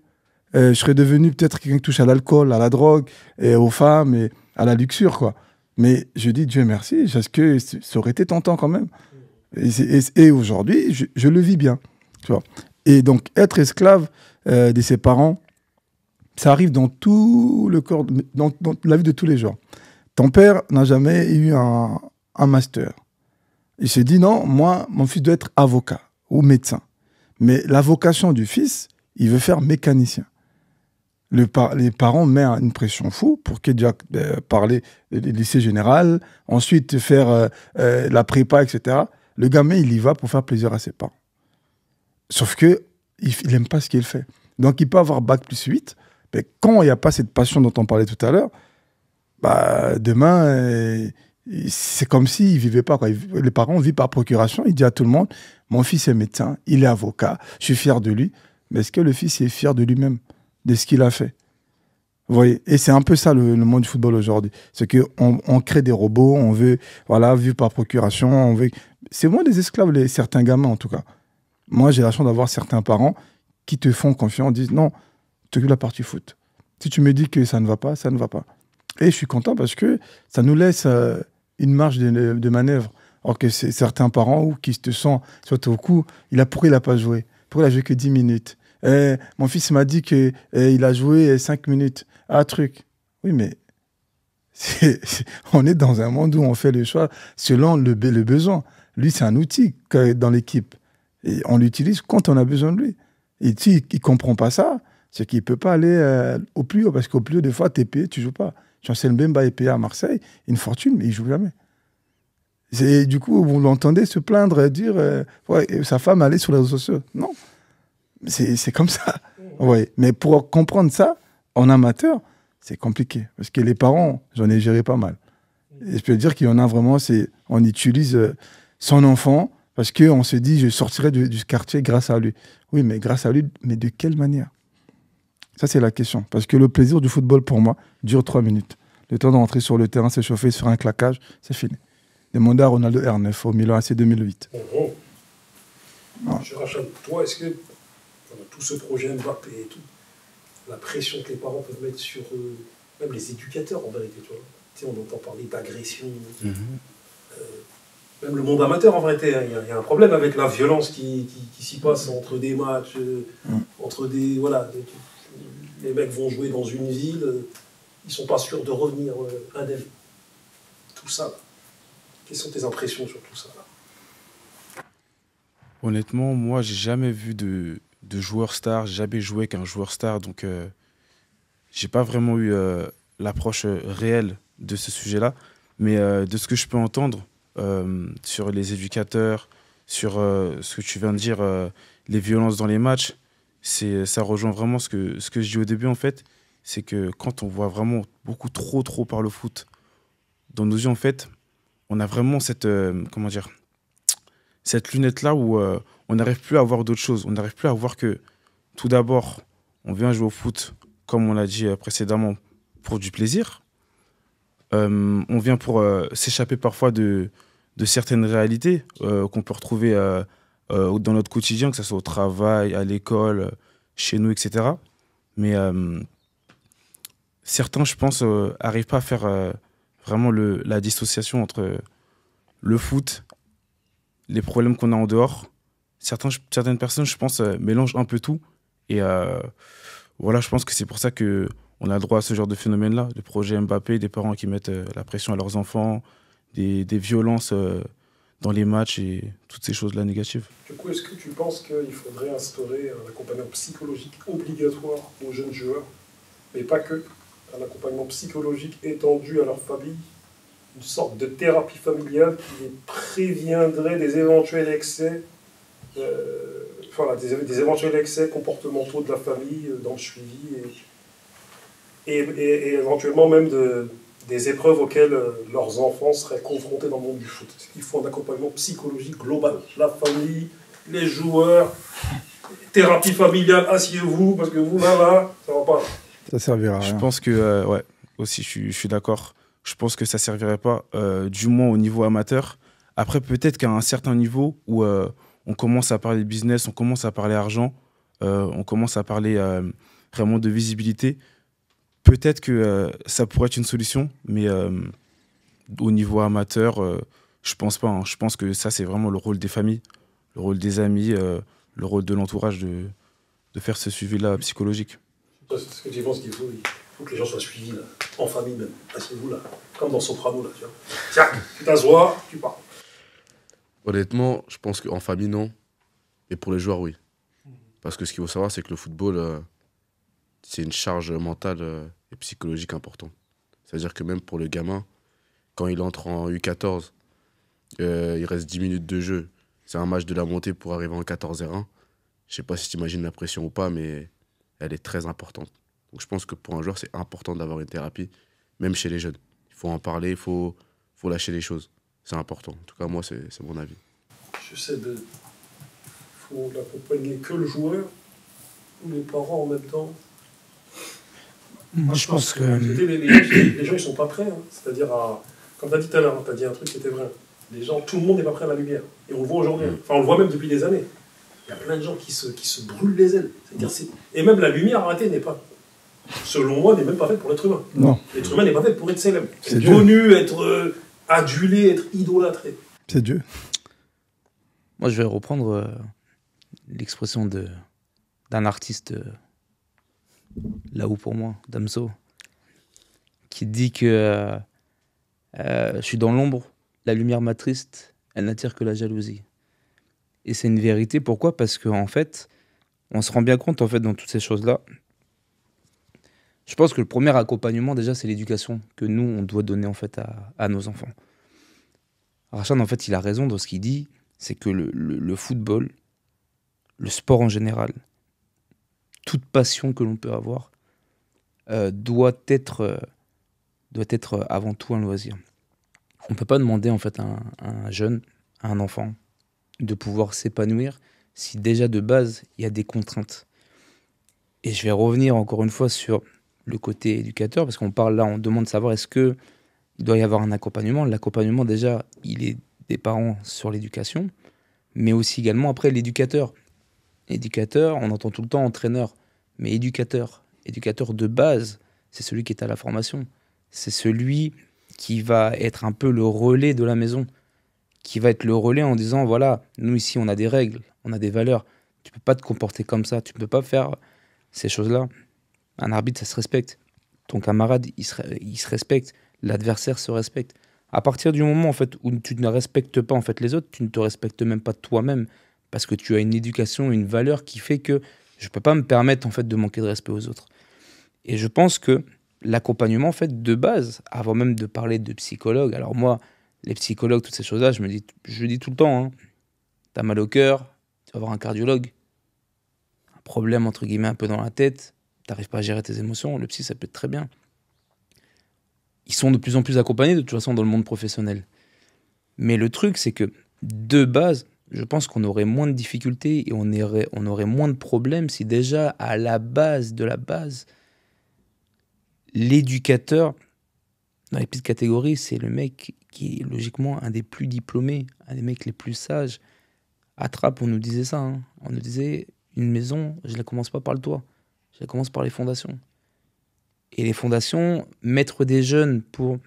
Je serais devenu peut-être quelqu'un qui touche à l'alcool, à la drogue, et aux femmes, et à la luxure, quoi. Mais je dis Dieu merci, parce que ça aurait été tentant quand même. Et aujourd'hui, je le vis bien. Tu vois. Et donc, être esclave de ses parents, ça arrive dans tout le corps, dans la vie de tous les jours. Ton père n'a jamais eu un master. Il s'est dit, non, moi, mon fils doit être avocat ou médecin. Mais la vocation du fils, il veut faire mécanicien. Les parents mettent une pression fou pour qu'il déjà parler du lycée général, ensuite faire la prépa, etc. Le gamin, il y va pour faire plaisir à ses parents. Sauf qu'il n'aime pas ce qu'il fait. Donc, il peut avoir bac+8, mais quand il n'y a pas cette passion dont on parlait tout à l'heure, bah, demain, c'est comme s'il ne vivait pas, quoi. Les parents vivent par procuration. Il dit à tout le monde, mon fils est médecin, il est avocat, je suis fier de lui. Mais est-ce que le fils est fier de lui-même, de ce qu'il a fait? Vous voyez? Et c'est un peu ça le monde du football aujourd'hui. C'est qu'on crée des robots, on veut, voilà, vivre par procuration, on veut... C'est moins des esclaves, certains gamins en tout cas. Moi, j'ai la chance d'avoir certains parents qui te font confiance, disent non, tu occupes la partie foot. Si tu me dis que ça ne va pas, ça ne va pas. Et je suis content parce que ça nous laisse une marge de manœuvre. Alors que c'est certains parents ou qui te sont surtout au coup, pourquoi il n'a pas joué? Pourquoi il a joué que 10 minutes? Mon fils m'a dit qu'il a joué 5 minutes. Ah, truc. Oui, mais on est dans un monde où on fait le choix selon le besoin. Lui, c'est un outil dans l'équipe. Et on l'utilise quand on a besoin de lui. Et s'il ne comprend pas ça, c'est qu'il ne peut pas aller au plus haut. Parce qu'au plus haut, des fois, tu es payé, tu ne joues pas. Chancel Mbemba est payé à Marseille, une fortune, mais il ne joue jamais. Et du coup, vous l'entendez se plaindre, dire ouais, sa femme allait sur les réseaux sociaux. Non, c'est comme ça. Ouais. Mais pour comprendre ça, en amateur, c'est compliqué. Parce que les parents, j'en ai géré pas mal. Et je peux dire qu'il y en a vraiment, on utilise son enfant parce qu'on se dit, je sortirai du quartier grâce à lui. Oui, mais grâce à lui, mais de quelle manière? Ça, c'est la question. Parce que le plaisir du football, pour moi, dure 3 minutes. Le temps d'entrer sur le terrain, s'échauffer, se faire un claquage, c'est fini. Demandez à Ronaldo R9 au Milan AC 2008. Je rachète. Toi, est-ce que tout ce projet Mbappé et tout, la pression que les parents peuvent mettre sur même les éducateurs en vérité, tu vois. Tu sais, on entend parler d'agression. Même le monde amateur en vérité, il y a un problème avec la violence qui s'y passe entre des matchs, entre des voilà, les mecs vont jouer dans une ville, ils sont pas sûrs de revenir indemnes. Tout ça. Là. Quelles sont tes impressions sur tout ça là? Honnêtement, moi, j'ai jamais vu de joueur star, j'ai jamais joué qu'un joueur star, donc j'ai pas vraiment eu l'approche réelle de ce sujet-là. Mais de ce que je peux entendre sur les éducateurs, sur ce que tu viens de dire, les violences dans les matchs, ça rejoint vraiment ce que je dis au début en fait. C'est que quand on voit vraiment beaucoup trop par le foot dans nos yeux en fait, on a vraiment cette comment dire, cette lunette-là où on n'arrive plus à voir d'autres choses. On n'arrive plus à voir que, tout d'abord, on vient jouer au foot, comme on l'a dit précédemment, pour du plaisir. On vient pour s'échapper parfois de certaines réalités qu'on peut retrouver dans notre quotidien, que ce soit au travail, à l'école, chez nous, etc. Mais certains, je pense, n'arrivent pas à faire vraiment la dissociation entre le foot, les problèmes qu'on a en dehors. Certaines personnes, je pense, mélangent un peu tout. Et voilà, je pense que c'est pour ça qu'on a le droit à ce genre de phénomène-là. Le projet Mbappé, des parents qui mettent la pression à leurs enfants, des violences dans les matchs et toutes ces choses-là négatives. Du coup, est-ce que tu penses qu'il faudrait instaurer un accompagnement psychologique obligatoire aux jeunes joueurs, mais pas que, un accompagnement psychologique étendu à leur famille, une sorte de thérapie familiale qui les préviendrait des éventuels excès, des éventuels excès comportementaux de la famille dans le suivi et éventuellement même des épreuves auxquelles leurs enfants seraient confrontés dans le monde du foot. Est-ce qu'il faut un accompagnement psychologique global? La famille, les joueurs, thérapie familiale, asseyez-vous, parce que vous, là, ça va pas. Ça servira à rien. Je pense que, ouais, aussi, je suis d'accord. Je pense que ça servirait pas, du moins au niveau amateur. Après, peut-être qu'à un certain niveau où on commence à parler business, on commence à parler argent, on commence à parler vraiment de visibilité, peut-être que ça pourrait être une solution, mais au niveau amateur, je pense pas. Je pense que ça, c'est vraiment le rôle des familles, le rôle des amis, le rôle de l'entourage de faire ce suivi-là psychologique. C'est ce que tu penses qu'il faut. Il faut que les gens soient suivis, là, en famille même. Asseyez-vous là, comme dans Soprano, là, tu vois. Tiens, tu t'assois, tu parles. Honnêtement, je pense qu'en famille, non. Et pour les joueurs, oui. Parce que ce qu'il faut savoir, c'est que le football, c'est une charge mentale et psychologique importante. C'est-à-dire que même pour le gamin, quand il entre en U14, il reste 10 minutes de jeu. C'est un match de la montée pour arriver en 14-1. Je sais pas si tu imagines la pression ou pas, mais elle est très importante. Donc je pense que pour un joueur, c'est important d'avoir une thérapie, même chez les jeunes. Il faut en parler, il faut lâcher les choses. C'est important. En tout cas, moi, c'est mon avis. Je sais, il faut l'accompagner que le joueur ou les parents en même temps. Je pense que... Les gens, ils sont pas prêts. Hein. C'est-à-dire, comme tu as dit tout à l'heure, tu as dit un truc qui était vrai. Les gens, tout le monde n'est pas prêt à la lumière. Et on le voit aujourd'hui. Enfin, on le voit même depuis des années. Il y a plein de gens qui se brûlent les ailes. Et même la lumière, arrêtée, n'est pas, selon moi, n'est même pas faite pour l'être humain. Non. L'être humain n'est pas fait pour être célèbre. C'est Être connu, être adulé, être idolâtré. C'est Dieu. Moi, je vais reprendre l'expression d'un artiste là-haut pour moi, Damso, qui dit que je suis dans l'ombre, la lumière m'attriste, elle n'attire que la jalousie. Et c'est une vérité. Pourquoi? Parce qu'en fait, on se rend bien compte en fait dans toutes ces choses-là. Je pense que le premier accompagnement déjà, c'est l'éducation que nous on doit donner en fait à nos enfants. Rachan, en fait, il a raison dans ce qu'il dit, c'est que le football, le sport en général, toute passion que l'on peut avoir, doit être avant tout un loisir. On ne peut pas demander en fait à un jeune, à un enfant, de pouvoir s'épanouir si déjà de base il y a des contraintes. Et je vais revenir encore une fois sur le côté éducateur, parce qu'on parle là, on demande de savoir est-ce que il doit y avoir un accompagnement. L'accompagnement déjà, il est des parents sur l'éducation, mais aussi également après l'éducateur. Éducateur, on entend tout le temps entraîneur, mais éducateur de base, c'est celui qui est à la formation. C'est celui qui va être un peu le relais de la maison, qui va être le relais en disant, voilà, nous ici, on a des règles, on a des valeurs. Tu peux pas te comporter comme ça, tu peux pas faire ces choses-là. Un arbitre, ça se respecte. Ton camarade, il se respecte. L'adversaire se respecte. À partir du moment en fait, où tu ne respectes pas en fait, les autres, tu ne te respectes même pas toi-même, parce que tu as une éducation, une valeur qui fait que je ne peux pas me permettre en fait, de manquer de respect aux autres. Et je pense que l'accompagnement, en fait, de base, avant même de parler de psychologue, alors moi, les psychologues, toutes ces choses-là, je dis tout le temps, hein, t'as mal au cœur, tu vas voir un cardiologue, un problème entre guillemets un peu dans la tête, t'arrives pas à gérer tes émotions, le psy, ça peut être très bien. Ils sont de plus en plus accompagnés de toute façon dans le monde professionnel. Mais le truc, c'est que de base, je pense qu'on aurait moins de difficultés et on aurait moins de problèmes si déjà, à la base de la base, l'éducateur, dans les petites catégories, c'est le mec qui est logiquement un des plus diplômés, un des mecs les plus sages. À Trappes, on nous disait ça. Hein. On nous disait, une maison, je ne la commence pas par le toit, je la commence par les fondations. Et les fondations, mettre des jeunes pour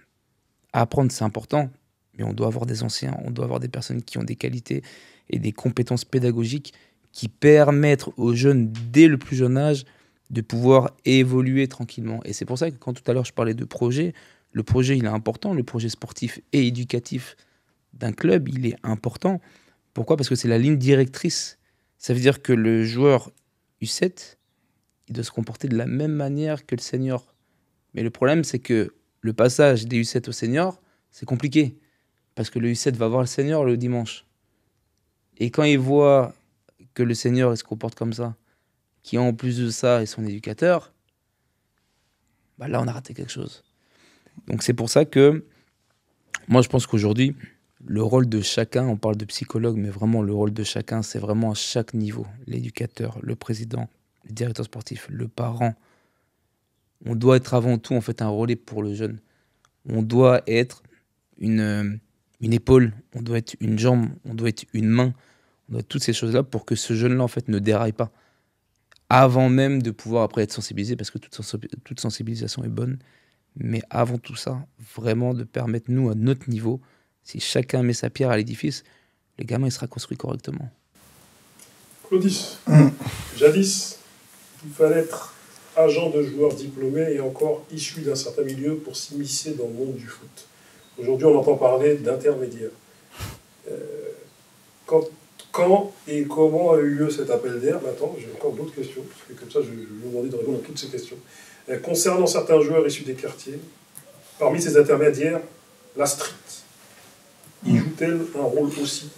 apprendre, c'est important. Mais on doit avoir des anciens, on doit avoir des personnes qui ont des qualités et des compétences pédagogiques qui permettent aux jeunes, dès le plus jeune âge, de pouvoir évoluer tranquillement. Et c'est pour ça que quand tout à l'heure je parlais de projet, le projet il est important, le projet sportif et éducatif d'un club, il est important. Pourquoi? Parce que c'est la ligne directrice. Ça veut dire que le joueur U7, il doit se comporter de la même manière que le senior. Mais le problème, c'est que le passage des U7 au senior, c'est compliqué. Parce que le U7 va voir le senior le dimanche. Et quand il voit que le senior il se comporte comme ça, qui en plus de ça est son éducateur, bah là on a raté quelque chose. Donc c'est pour ça que moi je pense qu'aujourd'hui, le rôle de chacun, on parle de psychologue, mais vraiment le rôle de chacun, c'est vraiment à chaque niveau. L'éducateur, le président, le directeur sportif, le parent. On doit être avant tout en fait un relais pour le jeune. On doit être une épaule, on doit être une jambe, on doit être une main, on doit être toutes ces choses-là pour que ce jeune-là en fait ne déraille pas. Avant même de pouvoir après être sensibilisé, parce que toute sensibilisation est bonne, mais avant tout ça, vraiment de permettre nous à notre niveau, si chacun met sa pierre à l'édifice, le gamin il sera construit correctement. Claudis, jadis, il fallait être agent de joueur diplômé et encore issu d'un certain milieu pour s'immiscer dans le monde du foot. Aujourd'hui, on entend parler d'intermédiaire. Quand et comment a eu lieu cet appel d'air? Maintenant, j'ai encore d'autres questions, parce que comme ça, je vais vous demander de répondre à toutes ces questions. Concernant certains joueurs issus des quartiers, parmi ces intermédiaires, la street, y joue-t-elle un rôle aussi?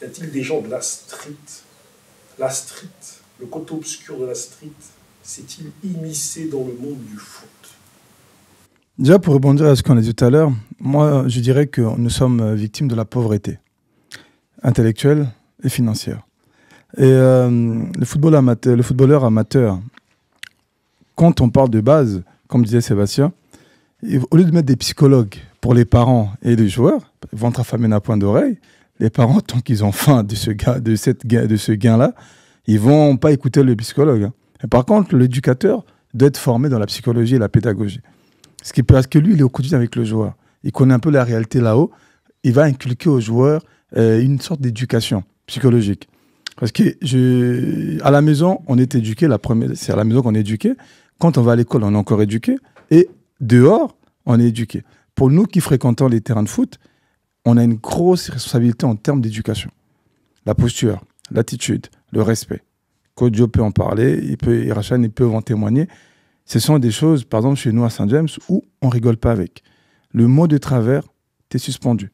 Y a-t-il des gens de la street? La street, le côté obscur de la street, s'est-il immiscé dans le monde du foot? Déjà, pour rebondir à ce qu'on a dit tout à l'heure, moi, je dirais que nous sommes victimes de la pauvreté intellectuelle et financière. Et le footballeur amateur, quand on parle de base, comme disait Sébastien, au lieu de mettre des psychologues pour les parents et les joueurs, ventre affamé d'un point d'oreille, les parents, tant qu'ils ont faim de ce gain-là, ils vont pas écouter le psychologue. Hein. Et par contre, l'éducateur doit être formé dans la psychologie et la pédagogie. Parce que lui, il est au quotidien avec le joueur. Il connaît un peu la réalité là-haut. Il va inculquer aux joueurs une sorte d'éducation psychologique. Parce que à la maison, on est éduqué. C'est à la maison qu'on est éduqué. Quand on va à l'école, on est encore éduqué. Et dehors, on est éduqué. Pour nous qui fréquentons les terrains de foot, on a une grosse responsabilité en termes d'éducation. La posture, l'attitude, le respect. Coach Joe peut en parler, Irachan, ils peuvent en témoigner. Ce sont des choses, par exemple, chez nous à Saint-James, où on rigole pas avec. Le mot de travers, t'es suspendu.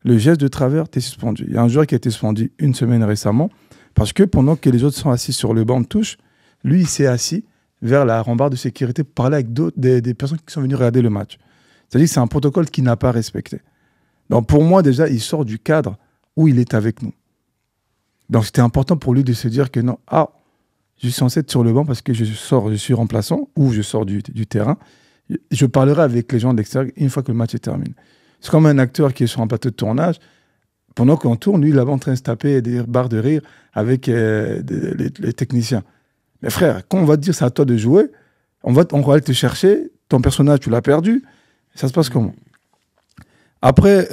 Le geste de travers, t'es suspendu. Il y a un joueur qui a été suspendu une semaine récemment, parce que pendant que les autres sont assis sur le banc de touche, lui, il s'est assis vers la rambarde de sécurité pour parler avec des personnes qui sont venues regarder le match. C'est-à-dire que c'est un protocole qu'il n'a pas respecté. Donc pour moi, déjà, il sort du cadre où il est avec nous. Donc c'était important pour lui de se dire que non, je suis censé être sur le banc parce que je suis remplaçant ou je sors du terrain. Je parlerai avec les gens de l'extérieur une fois que le match est terminé. C'est comme un acteur qui est sur un plateau de tournage. Pendant qu'on tourne, lui, il est là-bas en train de se taper des barres de rire avec les techniciens. Mais frère, quand on va te dire c'est à toi de jouer, on va aller te chercher, ton personnage, tu l'as perdu. Ça se passe comment? Après,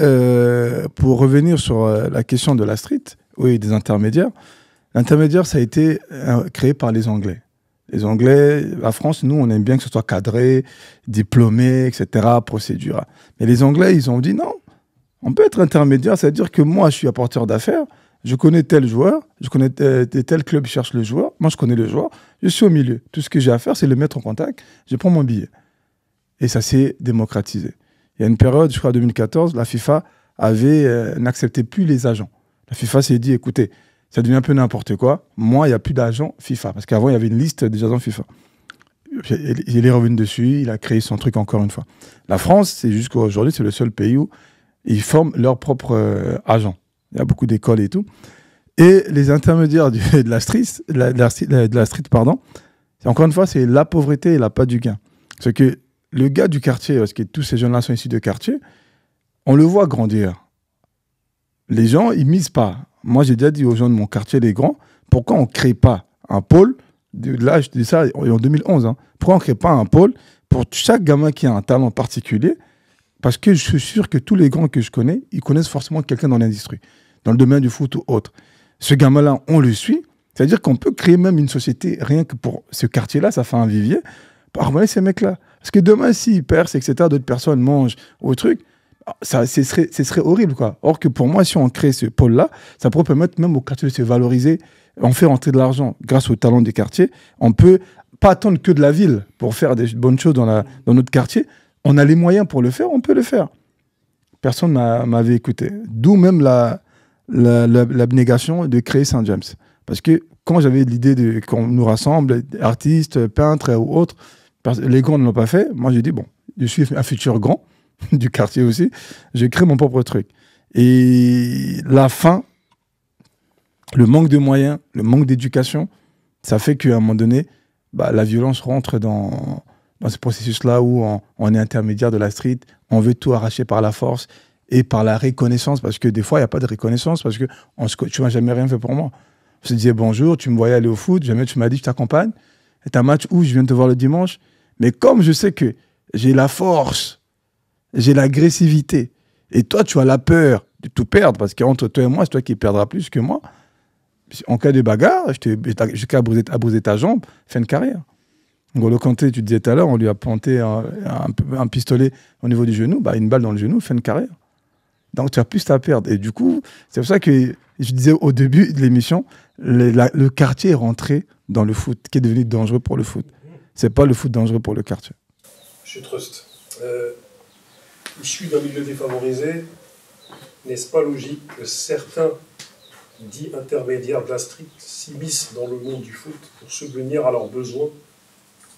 pour revenir sur la question de la street, oui, des intermédiaires. L'intermédiaire, ça a été créé par les Anglais. Les Anglais, la France, nous, on aime bien que ce soit cadré, diplômé, etc., procédure. Mais les Anglais, ils ont dit non, on peut être intermédiaire, c'est-à-dire que moi, je suis apporteur d'affaires, je connais tel joueur, je connais tel club qui cherche le joueur, moi, je connais le joueur, je suis au milieu. Tout ce que j'ai à faire, c'est le mettre en contact, je prends mon billet. Et ça s'est démocratisé. Il y a une période, je crois, en 2014, la FIFA n'acceptait plus les agents. La FIFA s'est dit, écoutez, ça devient un peu n'importe quoi. Moi, il n'y a plus d'agents FIFA. Parce qu'avant, il y avait une liste des agents FIFA. Il est revenu dessus, il a créé son truc encore une fois. La France, c'est jusqu'à aujourd'hui, c'est le seul pays où ils forment leurs propres agents. Il y a beaucoup d'écoles et tout. Et les intermédiaires de la street, encore une fois, c'est la pauvreté et la pas du gain. C'est que le gars du quartier, parce que tous ces jeunes-là sont issus de quartier, on le voit grandir. Les gens, ils misent pas. Moi, j'ai déjà dit aux gens de mon quartier, les grands, pourquoi on ne crée pas un pôle, là, je dis ça en 2011, pourquoi on ne crée pas un pôle pour chaque gamin qui a un talent particulier? Parce que je suis sûr que tous les grands que je connais, ils connaissent forcément quelqu'un dans l'industrie, dans le domaine du foot ou autre. Ce gamin-là, on le suit. C'est-à-dire qu'on peut créer même une société, rien que pour ce quartier-là, ça fait un vivier, pour harmonier ces mecs-là. Parce que demain, s'ils percent, etc., d'autres personnes mangent au truc, ce serait horrible, quoi. Or que pour moi, si on crée ce pôle-là, ça pourrait permettre même au quartier de se valoriser. On fait rentrer de l'argent grâce au talent des quartiers. On peut pas attendre que de la ville pour faire des bonnes choses dans notre quartier. On a les moyens pour le faire, on peut le faire. Personne m'avait écouté. D'où même l'abnégation de créer Saint-James. Parce que quand j'avais l'idée qu'on nous rassemble, artistes, peintres ou autres, les grands ne l'ont pas fait. Moi, j'ai dit, bon, je suis un futur grand du quartier aussi, je crée mon propre truc. Et la faim, le manque de moyens, le manque d'éducation, ça fait qu'à un moment donné, la violence rentre dans ce processus-là où on est intermédiaire de la street, on veut tout arracher par la force et par la reconnaissance, parce que des fois, il n'y a pas de reconnaissance, parce que tu m'as jamais rien fait pour moi. Je te disais bonjour, tu me voyais aller au foot, jamais tu m'as dit je t'accompagne. C'est un match où je viens te voir le dimanche. Mais comme je sais que j'ai la force, j'ai l'agressivité, et toi, tu as la peur de tout perdre, parce qu'entre toi et moi, c'est toi qui perdras plus que moi. En cas de bagarre, jusqu'à briser ta jambe, fais une carrière. N'Golo Kanté, tu disais tout à l'heure, on lui a planté un pistolet au niveau du genou, une balle dans le genou, fais une carrière. Donc tu as plus à perdre. Et du coup, c'est pour ça que je disais au début de l'émission, le quartier est rentré dans le foot, qui est devenu dangereux pour le foot. C'est pas le foot dangereux pour le quartier. Je Trust. Issu d'un milieu défavorisé, n'est-ce pas logique que certains dits intermédiaires de la street s'immiscent dans le monde du foot pour subvenir à leurs besoins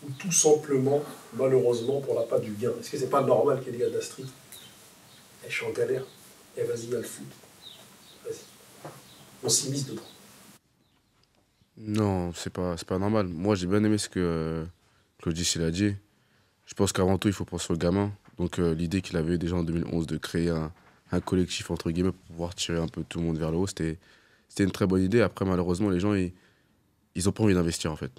ou tout simplement, malheureusement, pour la patte du gain? Est-ce que c'est pas normal que les gars de la street, je suis en galère, et vas-y, il y a le foot. Vas-y. On s'immisce dedans. Non, c'est pas normal. Moi, j'ai bien aimé ce que Claudis il a dit. Je pense qu'avant tout, il faut penser au gamin. Donc, l'idée qu'il avait eu déjà en 2011 de créer un un collectif, entre guillemets, pour pouvoir tirer un peu tout le monde vers le haut. C'était une très bonne idée. Après, malheureusement, les gens, ils ont pas envie d'investir, en fait.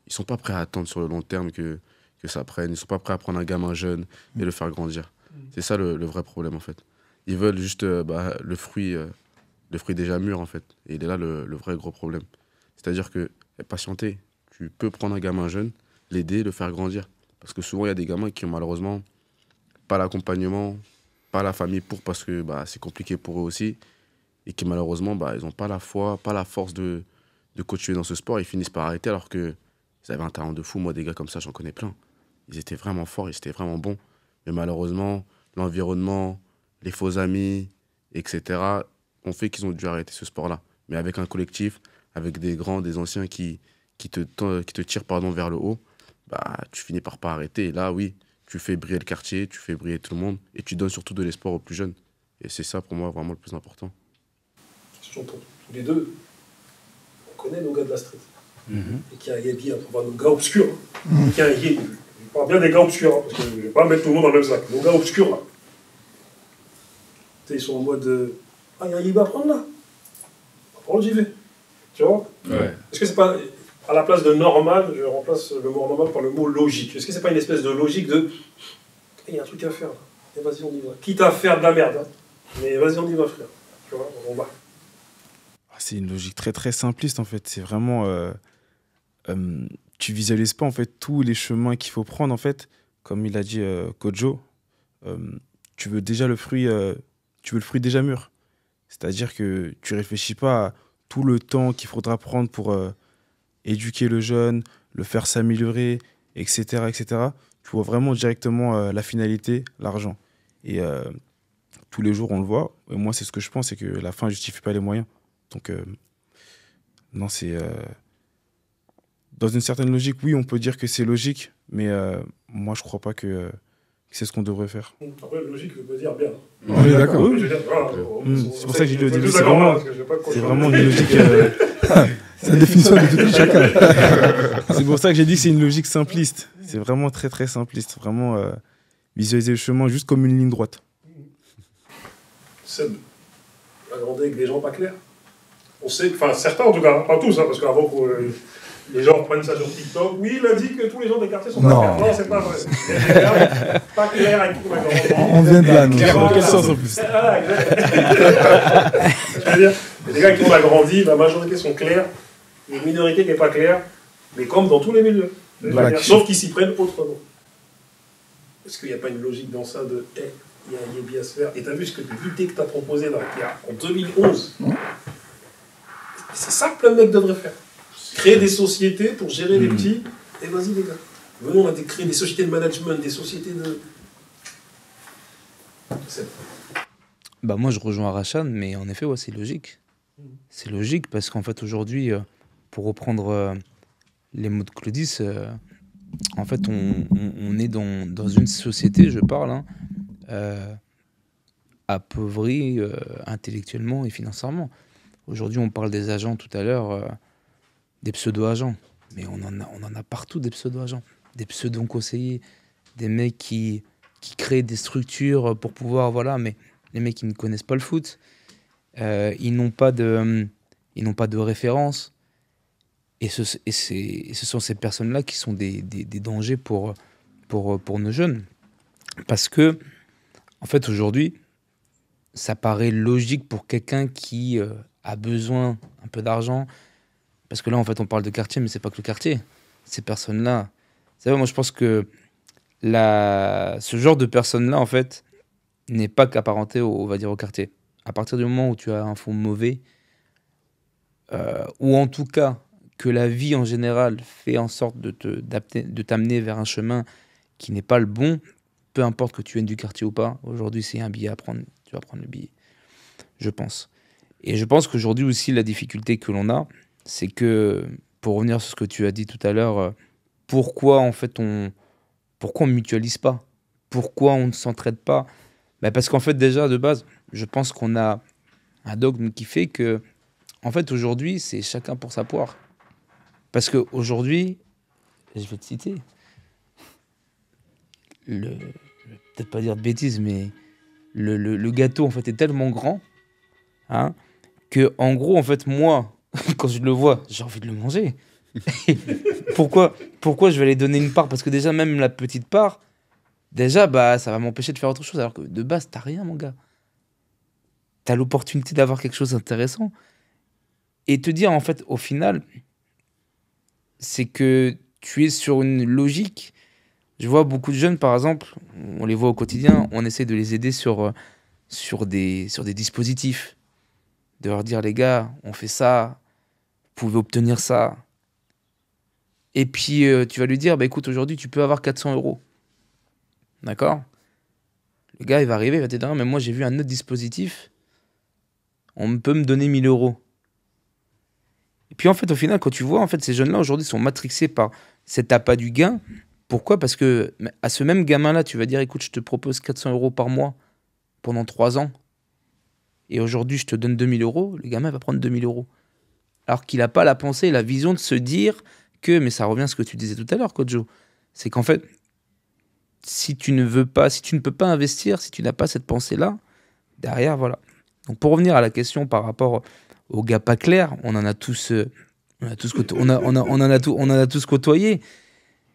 Ils sont pas prêts à attendre sur le long terme que ça prenne. Ils sont pas prêts à prendre un gamin jeune et le faire grandir. C'est ça le vrai problème, en fait. Ils veulent juste le fruit déjà mûr, en fait. Et il est là le vrai gros problème. C'est-à-dire que patienter, tu peux prendre un gamin jeune, l'aider, le faire grandir. Parce que souvent, il y a des gamins qui ont malheureusement pas l'accompagnement, pas la famille parce que c'est compliqué pour eux aussi. Et qui malheureusement, ils n'ont pas la foi, pas la force de continuer dans ce sport. Ils finissent par arrêter alors qu'ils avaient un talent de fou. Moi, des gars comme ça, j'en connais plein. Ils étaient vraiment forts, ils étaient vraiment bons. Mais malheureusement, l'environnement, les faux amis, etc., ont fait qu'ils ont dû arrêter ce sport-là. Mais avec un collectif, avec des grands, des anciens qui te tirent vers le haut, tu finis par pas arrêter. Et là, oui, tu fais briller le quartier, tu fais briller tout le monde, et tu donnes surtout de l'espoir aux plus jeunes. Et c'est ça, pour moi, vraiment le plus important. Tous les deux, on connaît nos gars de la street. Et qu'il y a nos gars obscurs. Je parle bien des gars obscurs, parce que je ne vais pas mettre tout le monde dans le même sac. Nos gars obscurs, là. Ils sont en mode il y a un Yébi à prendre là. Prends, j'y vais. Tu vois? Ouais. Est-ce que c'est pas. À la place de normal, je remplace le mot normal par le mot logique. Est-ce que c'est pas une espèce de logique de. Il y a un truc à faire là. Et vas-y, on y va. Quitte à faire de la merde. Hein. Mais vas-y, on y va, frère. Tu vois, on va. C'est une logique très très simpliste en fait. C'est vraiment. Tu visualises pas en fait tous les chemins qu'il faut prendre en fait. Comme il a dit Kojo, tu veux déjà le fruit déjà mûr. C'est-à-dire que tu réfléchis pas à tout le temps qu'il faudra prendre pour éduquer le jeune, le faire s'améliorer, etc., etc. Tu vois vraiment directement la finalité, l'argent. Et tous les jours, on le voit. Et moi, c'est ce que je pense, c'est que la fin ne justifie pas les moyens. Donc, non, c'est... Dans une certaine logique, oui, on peut dire que c'est logique, mais moi, je crois pas que c'est ce qu'on devrait faire. Après, logique, je veux dire bien. On est d'accord. Oui. C'est pour ça que j'ai dit au début, c'est vraiment une logique... C'est la définition de tout chacun. C'est pour ça que j'ai dit que c'est une logique simpliste. C'est vraiment très, très simpliste. Vraiment visualiser le chemin juste comme une ligne droite. Seb, on a grandi avec des gens pas clairs. On sait, enfin certains en tout cas, pas tous, hein, parce qu'avant que les gens prennent ça sur TikTok, oui, il a dit que tous les gens des quartiers sont pas clairs. Non, c'est pas vrai. Il y a des gars pas clairs avec qui on a grandi. On vient de là, nous. Dans quel sens en plus? Ah, exactement. Je veux dire, il y a des gars avec qui on a grandi, la majorité sont clairs, il y a une minorité qui n'est pas claire, mais comme dans tous les milieux. Sauf qu'ils s'y prennent autrement. Est-ce qu'il n'y a pas une logique dans ça de il y a un Yébi à se faire. Et tu as vu ce que l'idée que tu as proposé là, en 2011. C'est ça que plein de mecs devraient faire. Créer des sociétés pour gérer les petits. Et vas-y les gars. Venons, on a créé des sociétés de management, des sociétés de... Moi, je rejoins Rachan, mais en effet, ouais, c'est logique. C'est logique parce qu'en fait, aujourd'hui, pour reprendre les mots de Claudis, en fait, on est dans une société, je parle, hein, appauvrie intellectuellement et financièrement. Aujourd'hui, on parle des agents tout à l'heure, des pseudo-agents. Mais on en a partout des pseudo-agents. Des pseudo-conseillers, des mecs qui créent des structures pour pouvoir... Voilà, mais les mecs, ils ne connaissent pas le foot. Ils n'ont pas de référence. Et ce sont ces personnes-là qui sont des dangers pour nos jeunes. Parce que, en fait, aujourd'hui, ça paraît logique pour quelqu'un qui a besoin un peu d'argent. Parce que là, en fait, on parle de quartier, mais c'est pas que le quartier. Ces personnes-là... Vous savez, moi, je pense que ce genre de personnes-là, en fait, n'est pas qu'apparenté on va dire, au quartier. À partir du moment où tu as un fond mauvais, ou en tout cas que la vie en général fait en sorte de t'amener vers un chemin qui n'est pas le bon, peu importe que tu viennes du quartier ou pas, aujourd'hui c'est un billet à prendre, tu vas prendre le billet, je pense. Et je pense qu'aujourd'hui aussi la difficulté que l'on a, c'est que, pour revenir sur ce que tu as dit tout à l'heure, pourquoi en fait pourquoi on mutualise pas? Pourquoi on ne s'entraide pas? Parce qu'en fait déjà de base, je pense qu'on a un dogme qui fait que en fait aujourd'hui c'est chacun pour sa poire. Parce qu'aujourd'hui, je vais te citer, je vais peut-être pas dire de bêtises, mais le gâteau en fait est tellement grand, hein, que en gros en fait moi quand je le vois j'ai envie de le manger. Pourquoi je vais aller donner une part? Parce que déjà même la petite part, déjà bah ça va m'empêcher de faire autre chose alors que de base t'as rien mon gars. T'as l'opportunité d'avoir quelque chose d'intéressant et te dire en fait au final c'est que tu es sur une logique. Je vois beaucoup de jeunes, par exemple, on les voit au quotidien, on essaie de les aider sur des dispositifs. De leur dire, les gars, on fait ça, vous pouvez obtenir ça. Et puis, tu vas lui dire, bah, écoute, aujourd'hui, tu peux avoir 400 euros. D'accord? Le gars, il va arriver, il va te dire, non, mais moi, j'ai vu un autre dispositif, on peut me donner 1000 euros. Et puis, en fait, au final, quand tu vois, en fait, ces jeunes-là, aujourd'hui, sont matrixés par cet appât du gain. Pourquoi? Parce que à ce même gamin-là, tu vas dire, écoute, je te propose 400 euros par mois pendant 3 ans. Et aujourd'hui, je te donne 2000 euros. Le gamin va prendre 2000 euros. Alors qu'il n'a pas la pensée, la vision de se dire que, mais ça revient à ce que tu disais tout à l'heure, Coach Joe, c'est qu'en fait, si tu ne peux pas investir, si tu n'as pas cette pensée-là, derrière, voilà. Donc pour revenir à la question par rapport aux gars pas clairs, on en a tous côtoyé.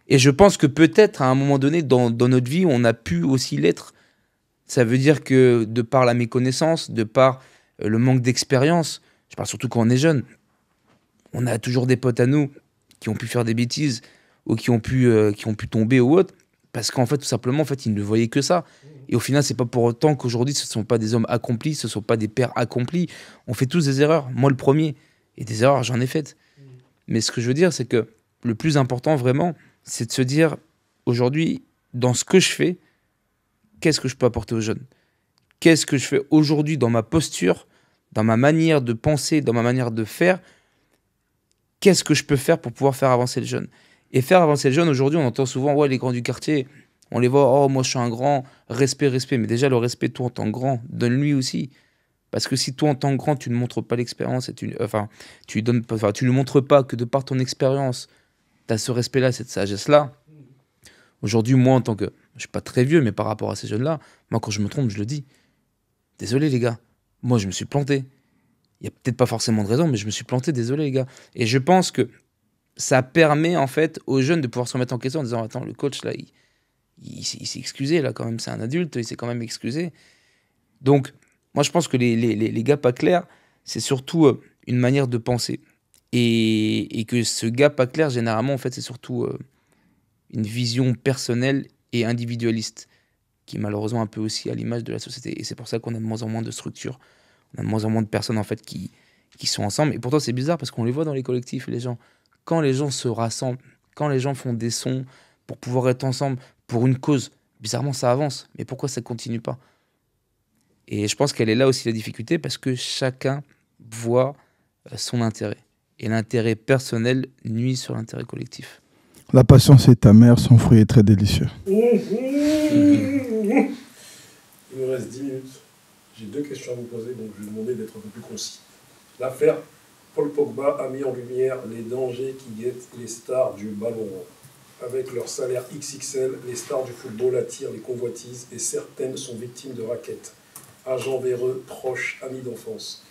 Et je pense que peut-être à un moment donné dans notre vie, on a pu aussi l'être. Ça veut dire que de par la méconnaissance, de par le manque d'expérience, je parle surtout quand on est jeune, on a toujours des potes à nous qui ont pu faire des bêtises ou qui ont pu tomber ou autre, parce qu'en fait, tout simplement, en fait, ils ne voyaient que ça. Et au final, c'est pas pour autant qu'aujourd'hui, ce ne sont pas des hommes accomplis, ce ne sont pas des pères accomplis. On fait tous des erreurs, moi le premier. Et des erreurs, j'en ai faites. Mais ce que je veux dire, c'est que le plus important, vraiment, c'est de se dire, aujourd'hui, dans ce que je fais, qu'est-ce que je peux apporter aux jeunes? Qu'est-ce que je fais aujourd'hui dans ma posture, dans ma manière de penser, dans ma manière de faire? Qu'est-ce que je peux faire pour pouvoir faire avancer le jeune? Et faire avancer le jeune, aujourd'hui, on entend souvent, ouais, les grands du quartier, on les voit, oh, moi je suis un grand, respect. Mais déjà, le respect, toi en tant que grand, donne-lui aussi. Parce que si toi en tant que grand, tu ne montres pas l'expérience, tu ne montres pas que de par ton expérience, tu as ce respect-là, cette sagesse-là. Aujourd'hui, moi, en tant que... Je ne suis pas très vieux, mais par rapport à ces jeunes-là, moi, quand je me trompe, je le dis. Désolé, les gars. Moi, je me suis planté. Il n'y a peut-être pas forcément de raison, mais je me suis planté. Désolé, les gars. Et je pense que ça permet, en fait, aux jeunes de pouvoir se remettre en question en disant, attends, le coach, là, il s'est excusé, là, quand même. C'est un adulte, il s'est quand même excusé. Donc, moi, je pense que les gars pas clairs, c'est surtout une manière de penser. Et que ce gars pas clair, généralement, en fait, c'est surtout une vision personnelle et individualiste, qui est malheureusement un peu aussi à l'image de la société. Et c'est pour ça qu'on a de moins en moins de structures, on a de moins en moins de personnes, en fait, qui sont ensemble. Et pourtant, c'est bizarre, parce qu'on les voit dans les collectifs, les gens. Quand les gens se rassemblent, quand les gens font des sons pour pouvoir être ensemble, pour une cause, bizarrement, ça avance. Mais pourquoi ça ne continue pas? Et je pense qu'elle est là aussi la difficulté, parce que chacun voit son intérêt. Et l'intérêt personnel nuit sur l'intérêt collectif. La patience est amère, son fruit est très délicieux. Il me reste 10 minutes. J'ai 2 questions à vous poser, donc je vais vous demander d'être un peu plus concis. L'affaire Paul Pogba a mis en lumière les dangers qui guettent les stars du ballon rond. Avec leur salaire XXL, les stars du football attirent les convoitises et certaines sont victimes de raquettes. Agents véreux, proches, amis d'enfance.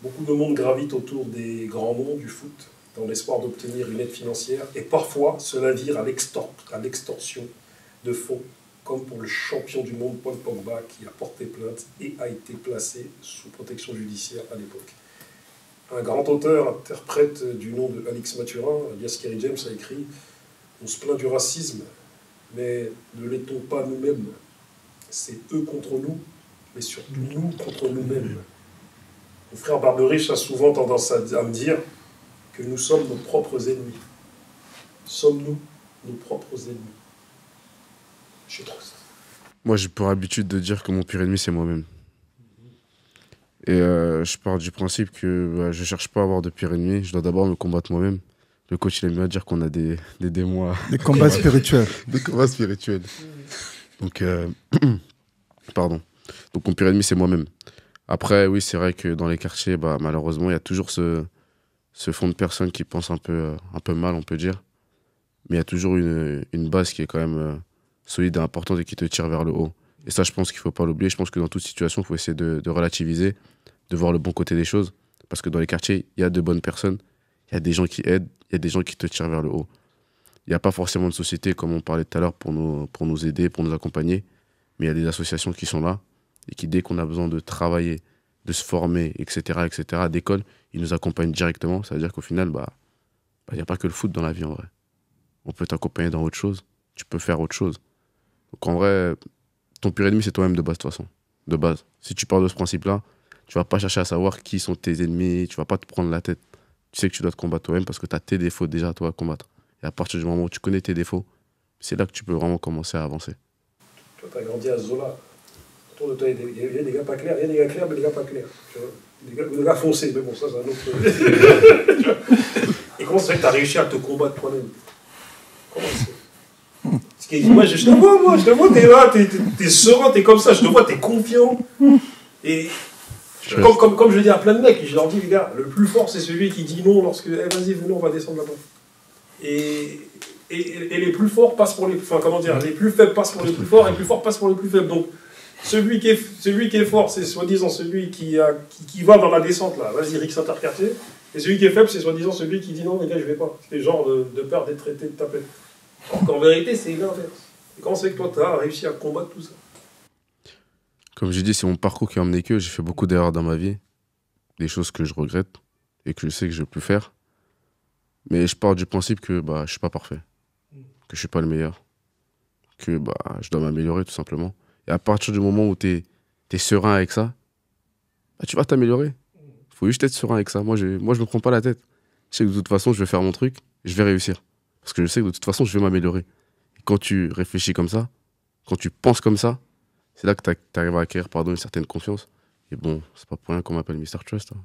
Beaucoup de monde gravite autour des grands noms du foot dans l'espoir d'obtenir une aide financière et parfois cela vire à l'extorsion de fonds, comme pour le champion du monde Paul Pogba qui a porté plainte et a été placé sous protection judiciaire à l'époque. Un grand auteur, interprète du nom de Alix Mathurin, alias Kerry James, a écrit « On se plaint du racisme, mais ne l'est-on pas nous-mêmes? C'est eux contre nous, mais surtout nous contre nous-mêmes. » Mon frère Barberich a souvent tendance à me dire que nous sommes nos propres ennemis. Sommes-nous nos propres ennemis? Je trouve ça. Moi, j'ai pour habitude de dire que mon pire ennemi, c'est moi-même. Et je pars du principe que je cherche pas à avoir de pire ennemi, je dois d'abord me combattre moi-même. Le coach, il aime bien dire qu'on a des démons. Des combats spirituels. Des combats spirituels. Donc, pardon. Donc, mon pire ennemi, c'est moi-même. Après, oui, c'est vrai que dans les quartiers, malheureusement, il y a toujours ce fond de personnes qui pensent un peu mal, on peut dire. Mais il y a toujours une base qui est quand même solide et importante et qui te tire vers le haut. Et ça, je pense qu'il ne faut pas l'oublier. Je pense que dans toute situation, il faut essayer de relativiser, de voir le bon côté des choses. Parce que dans les quartiers, il y a de bonnes personnes, il y a des gens qui aident, il y a des gens qui te tirent vers le haut. Il n'y a pas forcément de société, comme on parlait tout à l'heure, pour nous aider, pour nous accompagner. Mais il y a des associations qui sont là et qui, dès qu'on a besoin de travailler, de se former, etc., d'école, ils nous accompagnent directement. Ça veut dire qu'au final, il n'y a pas que le foot dans la vie, en vrai. On peut t'accompagner dans autre chose. Tu peux faire autre chose. Donc, en vrai, ton pire ennemi, c'est toi-même de base, de toute façon. De base. Si tu pars de ce principe-là, tu vas pas chercher à savoir qui sont tes ennemis, tu vas pas te prendre la tête. Tu sais que tu dois te combattre toi-même parce que tu as tes défauts déjà à toi à combattre. Et à partir du moment où tu connais tes défauts, c'est là que tu peux vraiment commencer à avancer. Toi, tu as grandi à Zola. Autour de toi, il y a des gars pas clairs, il y a des gars clairs, mais des gars pas clairs. Tu vois, des gars foncés, mais bon, ça, c'est un autre. Et comment ça fait que tu as réussi à te combattre toi-même? Comment ça se fait? Parce que moi, je te vois, t'es là, t'es serein, t'es comme ça, je te vois, t'es confiant. Et comme je le dis à plein de mecs, je leur dis, les gars, le plus fort, c'est celui qui dit non lorsque, vas-y, venez, on va descendre là-bas. Et les plus forts passent pour les plus... Enfin, comment dire, les plus faibles passent pour les plus forts, et les plus forts passent pour les plus faibles. Donc, celui qui est fort, c'est soi-disant celui qui va dans la descente, là, vas-y, Rick Interquartier. Et celui qui est faible, c'est soi-disant celui qui dit non, les gars, je vais pas. C'est le genre de peur d'être traité de tapette. Alors qu'en vérité, c'est l'inverse. Et comment c'est que toi, tu as réussi à combattre tout ça? Comme j'ai dit, c'est mon parcours qui a emmené que j'ai fait beaucoup d'erreurs dans ma vie, des choses que je regrette et que je sais que je ne vais plus faire. Mais je pars du principe que je ne suis pas parfait, que je ne suis pas le meilleur, que je dois m'améliorer tout simplement. Et à partir du moment où tu es serein avec ça, tu vas t'améliorer. Il faut juste être serein avec ça. Moi, je ne me prends pas la tête. Je sais que de toute façon, je vais faire mon truc, je vais réussir. Parce que je sais que de toute façon, je vais m'améliorer. Et quand tu réfléchis comme ça, quand tu penses comme ça, c'est là que tu arrives à acquérir une certaine confiance. Et bon, c'est pas pour rien qu'on m'appelle Mr. Trust. Hein.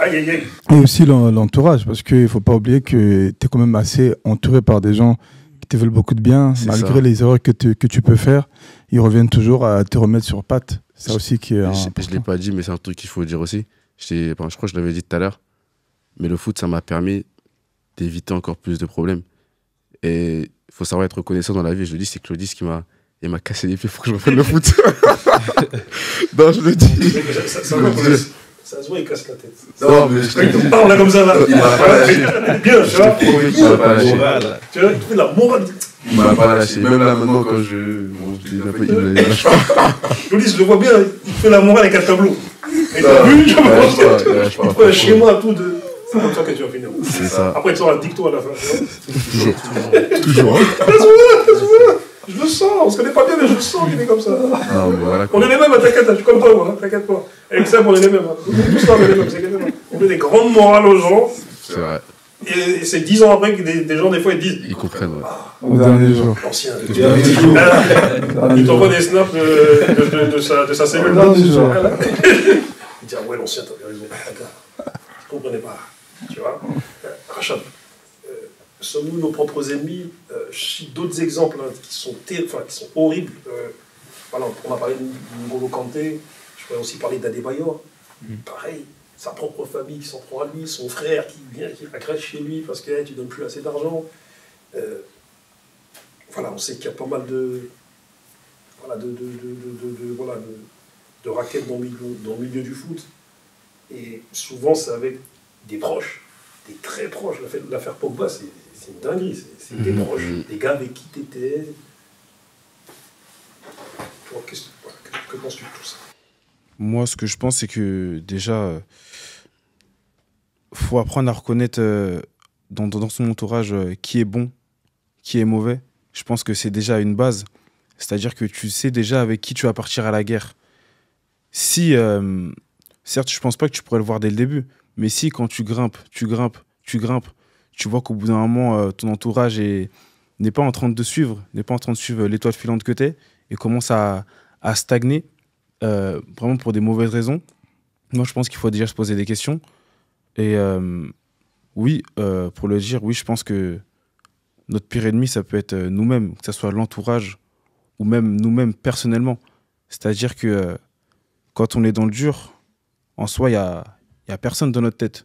Aïe, aïe, aïe. Et aussi l'entourage, parce qu'il ne faut pas oublier que tu es quand même assez entouré par des gens qui te veulent beaucoup de bien. Malgré les erreurs que tu peux faire, ils reviennent toujours à te remettre sur pattes. C'est ça aussi qui est Je ne l'ai pas dit, mais c'est un truc qu'il faut dire aussi. Je crois que je l'avais dit tout à l'heure. Mais le foot, ça m'a permis d'éviter encore plus de problèmes. Et il faut savoir être reconnaissant dans la vie. Je le dis, c'est Claudis qui m'a cassé les pieds pour que je reprenne le foot. Non, je le dis. Ça se voit, il casse la tête. Non, mais il parle là comme ça, là. Il m'a pas lâché. Bien, tu vois. Il m'a pas lâché. Tu vois, tu fais de la morale. Il m'a pas lâché. Même là, maintenant, quand il me lâche pas. Claudis, je le vois bien, il fait la morale avec un tableau. Et t'as vu, il fait un schéma tout de... C'est comme ça que tu vas finir. C'est ça. Après, tu auras le dicto à la fin. Toujours. Je le sens, on se connaît pas bien, mais je le sens qu'il est comme ça. Non, mais voilà. On est les mêmes, t'inquiète, je suis comme toi, moi, t'inquiète pas. Avec ça, on est les mêmes. Tout ça, on est les mêmes, t'inquiète pas. On fait des grandes morales aux gens. C'est vrai. Et c'est 10 ans après que des gens, des fois, ils disent. Ils comprennent, ouais. Au dernier jour. L'ancien. Il t'envoie des snaps de sa cellule. Dernier jour. Il dit, ah ouais, l'ancien, t'avais raison. Tu comprenais pas. Tu vois. Rachad. Sommes-nous nos propres ennemis? Je cite d'autres exemples qui sont horribles. Voilà, on a parlé de N'Golo Kanté, je pourrais aussi parler d'Adebayor. Pareil, sa propre famille qui s'en prend à lui, son frère qui vient, qui agresse chez lui parce que tu ne donnes plus assez d'argent. Voilà, on sait qu'il y a pas mal de raquettes dans le milieu du foot. Et souvent, c'est avec des proches, des très proches. L'affaire Pogba, c'est une dinguerie, c'est des proches, des gars avec qui t'étais. Que penses-tu de tout ça? Moi, ce que je pense, c'est que déjà, faut apprendre à reconnaître dans son entourage qui est bon, qui est mauvais. Je pense que c'est déjà une base. C'est-à-dire que tu sais déjà avec qui tu vas partir à la guerre. Si, certes, je pense pas que tu pourrais le voir dès le début, mais si quand tu grimpes, tu vois qu'au bout d'un moment, ton entourage n'est pas en train de te suivre, n'est pas en train de suivre l'étoile filante que tu es, et commence à stagner, vraiment pour des mauvaises raisons. Moi, je pense qu'il faut déjà se poser des questions. Et oui, pour le dire, oui, je pense que notre pire ennemi, ça peut être nous-mêmes, que ce soit l'entourage ou même nous-mêmes personnellement. C'est-à-dire que quand on est dans le dur, en soi, il y a personne dans notre tête.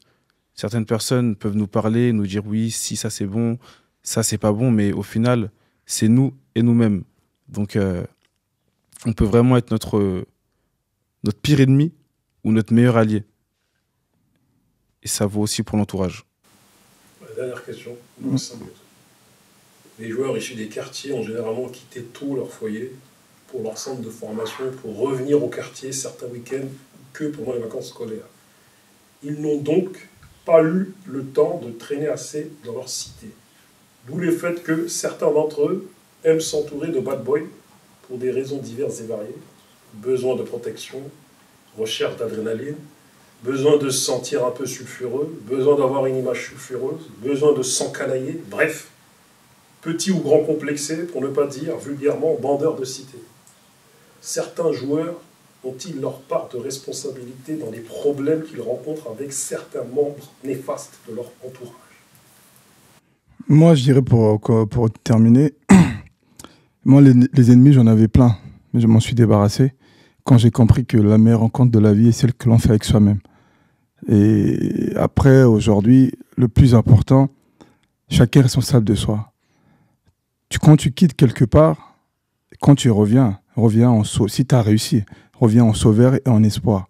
Certaines personnes peuvent nous parler, nous dire oui, si ça c'est bon, ça c'est pas bon, mais au final, c'est nous et nous-mêmes. Donc, on peut vraiment être notre pire ennemi ou notre meilleur allié. Et ça vaut aussi pour l'entourage. Dernière question, dans 5 minutes. Les joueurs issus des quartiers ont généralement quitté tôt leur foyer pour leur centre de formation, pour revenir au quartier certains week-ends que pendant les vacances scolaires. Ils n'ont donc pas eu le temps de traîner assez dans leur cité. D'où le fait que certains d'entre eux aiment s'entourer de bad boys pour des raisons diverses et variées. Besoin de protection, recherche d'adrénaline, besoin de se sentir un peu sulfureux, besoin d'avoir une image sulfureuse, besoin de s'encanailler, bref, petit ou grand complexé, pour ne pas dire vulgairement bandeur de cité. Certains joueurs ont-ils leur part de responsabilité dans les problèmes qu'ils rencontrent avec certains membres néfastes de leur entourage? Moi, je dirais pour terminer, moi, les ennemis, j'en avais plein, mais je m'en suis débarrassé quand j'ai compris que la meilleure rencontre de la vie est celle que l'on fait avec soi-même. Et après, aujourd'hui, le plus important, chacun est responsable de soi. Quand tu quittes quelque part, quand tu reviens si tu as réussi, reviens en sauveur et en espoir.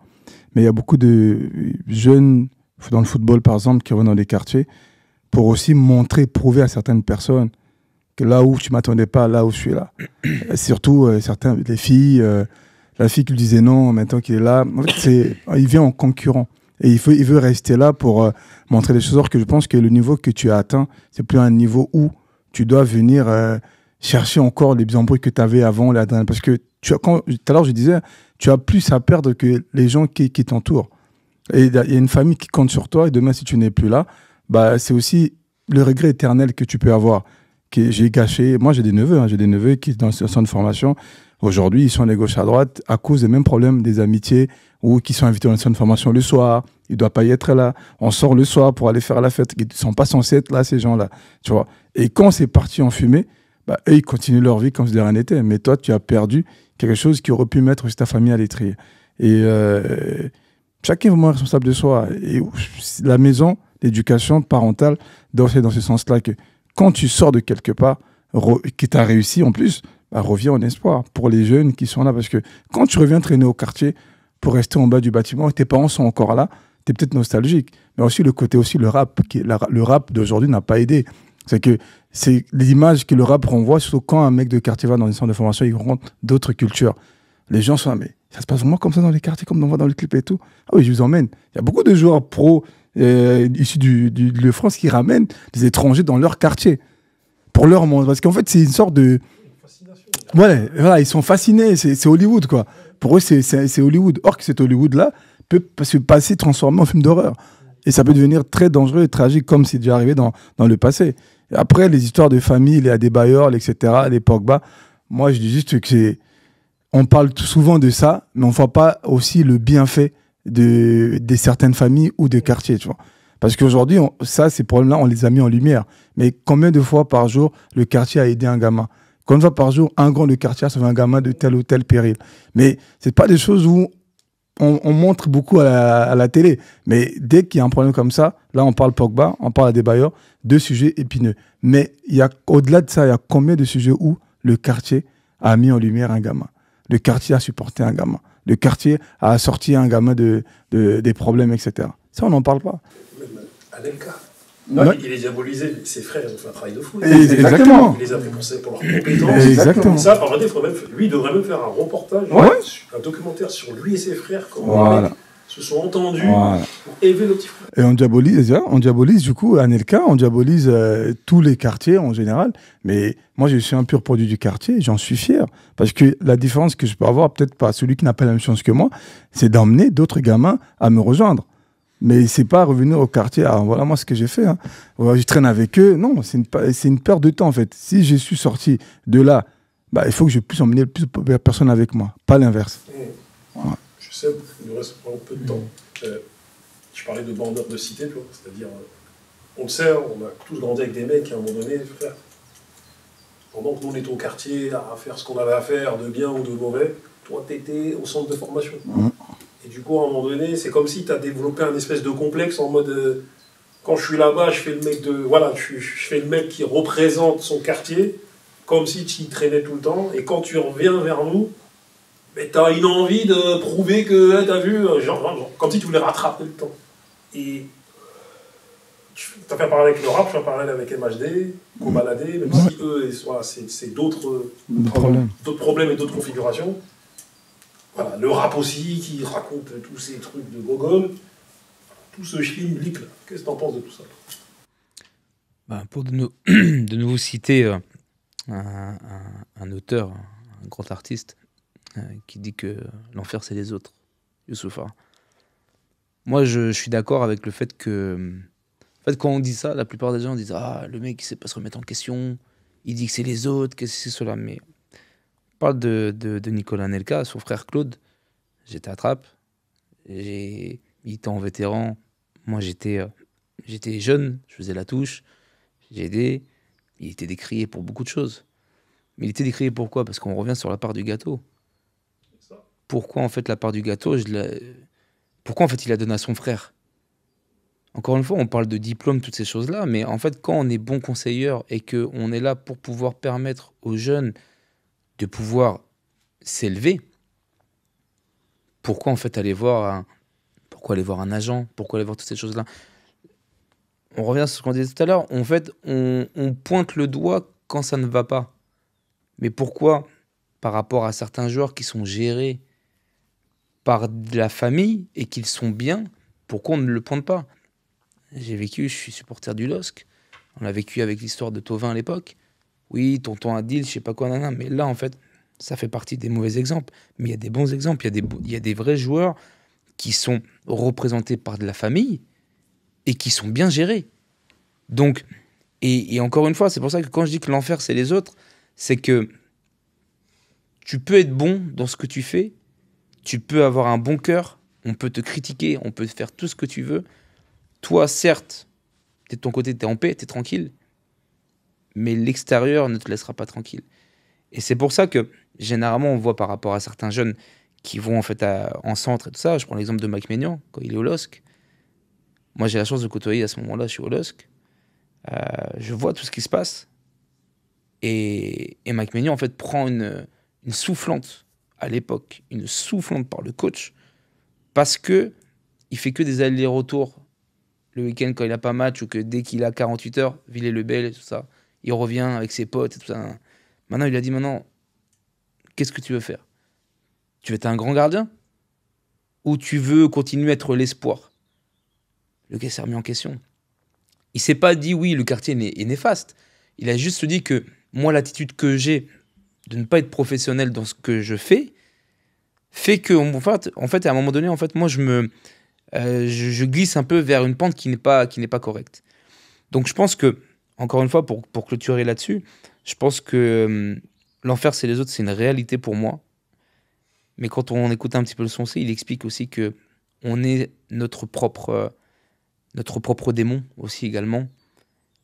Mais il y a beaucoup de jeunes dans le football, par exemple, qui reviennent dans des quartiers pour aussi montrer, prouver à certaines personnes que là où tu ne m'attendais pas, là où je suis là. Et surtout, les filles, la fille qui lui disait non, maintenant qu'il est là, en fait, il vient en concurrent. Et il veut rester là pour montrer les choses. Alors que je pense que le niveau que tu as atteint, c'est plus un niveau où tu dois venir chercher encore les embrouilles que tu avais avant. Parce que tout à l'heure, je disais, tu as plus à perdre que les gens qui t'entourent. Et il y a une famille qui compte sur toi. Et demain, si tu n'es plus là, bah, c'est aussi le regret éternel que tu peux avoir. Que j'ai gâché. Moi, j'ai des neveux qui sont dans le centre de formation. Aujourd'hui, ils sont à gauche à droite à cause des mêmes problèmes des amitiés ou qui sont invités dans le centre de formation le soir. Ils ne doivent pas y être là. On sort le soir pour aller faire la fête. Ils ne sont pas censés être là, ces gens-là. Tu vois. Et quand c'est parti en fumée, bah, eux, ils continuent leur vie comme si de rien n'était. Mais toi, tu as perdu quelque chose qui aurait pu mettre aussi ta famille à l'étrier. Et chacun est vraiment responsable de soi. Et la maison, l'éducation parentale, doit être dans ce sens-là que quand tu sors de quelque part, que tu as réussi en plus, bah, reviens en espoir pour les jeunes qui sont là. Parce que quand tu reviens traîner au quartier pour rester en bas du bâtiment et tes parents sont encore là, tu es peut-être nostalgique. Mais aussi le côté aussi, le rap d'aujourd'hui n'a pas aidé. C'est que c'est l'image que le rap renvoie, surtout quand un mec de quartier va dans une centre de formation, il rencontre d'autres cultures. Les gens sont là, mais ça se passe vraiment comme ça dans les quartiers, comme on voit dans le clip et tout. Ah oui, je vous emmène. Il y a beaucoup de joueurs pro issus de France qui ramènent des étrangers dans leur quartier pour leur monde. Parce qu'en fait, c'est une sorte de... Ouais, voilà, ils sont fascinés, c'est Hollywood, quoi. Pour eux, c'est Hollywood. Or que cet Hollywood-là peut se passer, transformer en film d'horreur. Et ça peut devenir très dangereux et tragique, comme c'est déjà arrivé dans le passé. Et après, les histoires de famille, les Adebayor, etc., les Pogba, moi, je dis juste que on parle souvent de ça, mais on ne voit pas aussi le bienfait de certaines familles ou des quartiers, tu vois. Parce qu'aujourd'hui, ces problèmes-là, on les a mis en lumière. Mais combien de fois par jour le quartier a aidé un gamin? Combien de fois par jour un grand de quartier a sauvé un gamin de tel ou tel péril? Mais ce n'est pas des choses où on montre beaucoup à la télé. Mais dès qu'il y a un problème comme ça, là, on parle Pogba, on parle Adebayor, deux sujets épineux. Mais au-delà de ça, il y a combien de sujets où le quartier a mis en lumière un gamin? Le quartier a supporté un gamin. Le quartier a sorti un gamin des problèmes, etc. Ça, on n'en parle pas. Même Anelka. Ouais. Il les diabolisait, ses frères, ils ont fait un travail de fou. Exactement. Il les a récompensés pour leurs compétences. Exactement. Ça, en vrai, lui, il devrait même faire un reportage, Ouais. un documentaire sur lui et ses frères, comment Voilà. les mecs se sont entendus Voilà. pour élever le petit frère. Et on diabolise du coup Anelka, on diabolise tous les quartiers en général. Mais moi, je suis un pur produit du quartier, j'en suis fier. Parce que la différence que je peux avoir, peut-être pas celui qui n'a pas la même chance que moi, c'est d'emmener d'autres gamins à me rejoindre. Mais c'est pas revenir au quartier, ah, voilà moi ce que j'ai fait. Hein. Je traîne avec eux. Non, c'est une perte de temps en fait. Si je suis sorti de là, bah, il faut que je puisse emmener le plus de personnes avec moi, pas l'inverse. Ouais. Je sais, il nous reste vraiment peu de temps. Je parlais de bandeur de cité, c'est-à-dire, on le sait, on a tous grandi avec des mecs, à un moment donné, frère, pendant que nous on était au quartier à faire ce qu'on avait à faire, de bien ou de mauvais, toi t'étais au centre de formation. Et du coup, à un moment donné, c'est comme si tu as développé un espèce de complexe en mode quand je suis là-bas, je fais le mec je fais le mec qui représente son quartier, comme si tu y traînais tout le temps. Et quand tu reviens vers nous, Mais t'as une envie de prouver que, t'as vu, comme si tu voulais rattraper le temps. Et tu as fait parler avec le rap, tu as parlé avec MHD, Kobalade, même si eux, c'est d'autres problèmes et d'autres configurations. Voilà, le rap aussi, qui raconte tous ces trucs de gogol, tout ce schlimblick là. Qu'est-ce que t'en penses de tout ça? Bah, pour de nouveau citer un auteur, un grand artiste, qui dit que l'enfer c'est les autres, Youssoupha. Moi je suis d'accord avec le fait que, en fait, quand on dit ça, la plupart des gens disent ah, le mec il sait pas se remettre en question, il dit que c'est les autres, que c'est cela. Mais on parle de Nicolas Nelka, son frère Claude. J'étais à Trappes, il était en vétéran, moi j'étais jeune, je faisais la touche, j'ai aidé, il était décrié pour beaucoup de choses. Mais il était décrié pourquoi? Parce qu'on revient sur la part du gâteau. Pourquoi en fait la part du gâteau, pourquoi en fait il a donné à son frère? Encore une fois, on parle de diplôme, toutes ces choses-là, mais en fait quand on est bon conseilleur et qu'on est là pour pouvoir permettre aux jeunes de pouvoir s'élever, pourquoi en fait aller voir un agent? Pourquoi aller voir toutes ces choses-là? On revient sur ce qu'on disait tout à l'heure. En fait, on pointe le doigt quand ça ne va pas. Mais pourquoi, par rapport à certains joueurs qui sont gérés par de la famille et qu'ils sont bien, pourquoi on ne le pointe pas? Je suis supporter du LOSC. On l'a vécu avec l'histoire de Thauvin à l'époque. Oui, tonton Adil, je sais pas quoi, nanana. Mais là, en fait, ça fait partie des mauvais exemples. Mais il y a des bons exemples. Il y a des vrais joueurs qui sont représentés par de la famille et qui sont bien gérés. Donc, et encore une fois, c'est pour ça que quand je dis que l'enfer, c'est les autres, c'est que tu peux être bon dans ce que tu fais, tu peux avoir un bon cœur, on peut te critiquer, on peut faire tout ce que tu veux. Toi, certes, t'es de ton côté, t'es en paix, t'es tranquille, mais l'extérieur ne te laissera pas tranquille. Et c'est pour ça que, généralement, on voit par rapport à certains jeunes qui vont en fait en centre et tout ça, je prends l'exemple de Mike Maignan, quand il est au LOSC. Moi, j'ai la chance de côtoyer à ce moment-là, je suis au LOSC. Je vois tout ce qui se passe. Et Mike Maignan, en fait, prend une soufflante à l'époque, une soufflante par le coach, parce que il fait que des allers-retours le week-end quand il n'a pas match, ou que dès qu'il a 48 heures, Villers-le-Bel et tout ça, il revient avec ses potes et tout ça. Maintenant, il a dit, maintenant, qu'est-ce que tu veux faire? Tu veux être un grand gardien? Ou tu veux continuer à être l'espoir? Le gars s'est remis en question. Il s'est pas dit, oui, le quartier est néfaste. Il a juste dit que moi, l'attitude que j'ai de ne pas être professionnel dans ce que je fais, fait que, en fait, à un moment donné, en fait, moi, je glisse un peu vers une pente qui n'est pas correcte. Donc, je pense que, encore une fois, pour clôturer là-dessus, je pense que l'enfer, c'est les autres, c'est une réalité pour moi. Mais quand on écoute un petit peu le son C, il explique aussi que on est notre propre démon aussi également.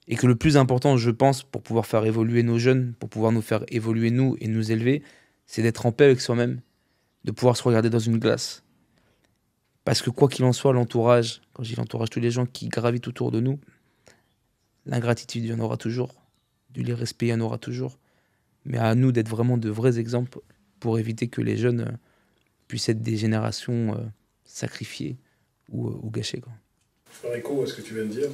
Et que le plus important, je pense, pour pouvoir faire évoluer nos jeunes, pour pouvoir nous faire évoluer nous et nous élever, c'est d'être en paix avec soi-même, de pouvoir se regarder dans une glace. Parce que quoi qu'il en soit, l'entourage, quand je dis l'entourage, tous les gens qui gravitent autour de nous, l'ingratitude, il y en aura toujours, du l'irrespect, il y en aura toujours. Mais à nous d'être vraiment de vrais exemples pour éviter que les jeunes puissent être des générations sacrifiées ou gâchées, quoi. Faire écho à ce que tu viens de dire,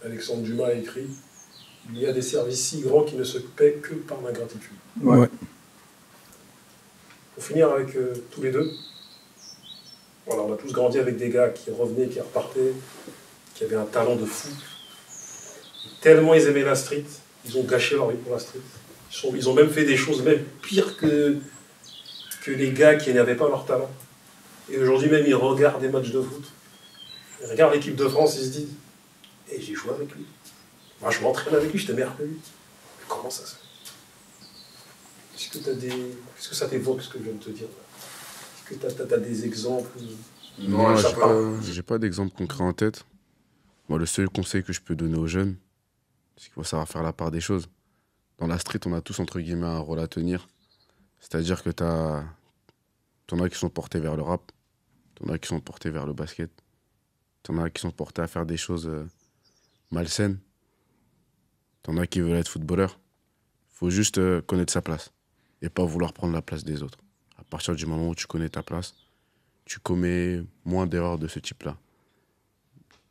Alexandre Dumas a écrit « Il y a des services si grands qui ne se paient que par l'ingratitude ». Ouais. Pour finir avec tous les deux, voilà, on a tous grandi avec des gars qui revenaient, qui repartaient, qui avaient un talent de fou. Tellement ils aimaient la street, ils ont gâché leur vie pour la street. Ils ont même fait des choses même pires que les gars qui n'avaient pas leur talent. Et aujourd'hui même, ils regardent des matchs de foot. Ils regardent l'équipe de France, ils se disent « Et j'ai joué avec lui. Moi, je m'entraîne avec lui, j'étais meilleur que lui. » Mais comment ça se fait? Est-ce que ça t'évoque ce que je viens de te dire là? Est-ce que tu as des exemples? Non, j'ai pas d'exemple concret en tête. Moi, le seul conseil que je peux donner aux jeunes, c'est qu'il faut savoir faire la part des choses. Dans la street, on a tous, entre guillemets, un rôle à tenir. C'est-à-dire que t'en as qui sont portés vers le rap, t'en as qui sont portés vers le basket, t'en as qui sont portés à faire des choses malsaines, t'en as qui veulent être footballeurs. Il faut juste connaître sa place et pas vouloir prendre la place des autres. partir du moment où tu connais ta place, tu commets moins d'erreurs de ce type-là.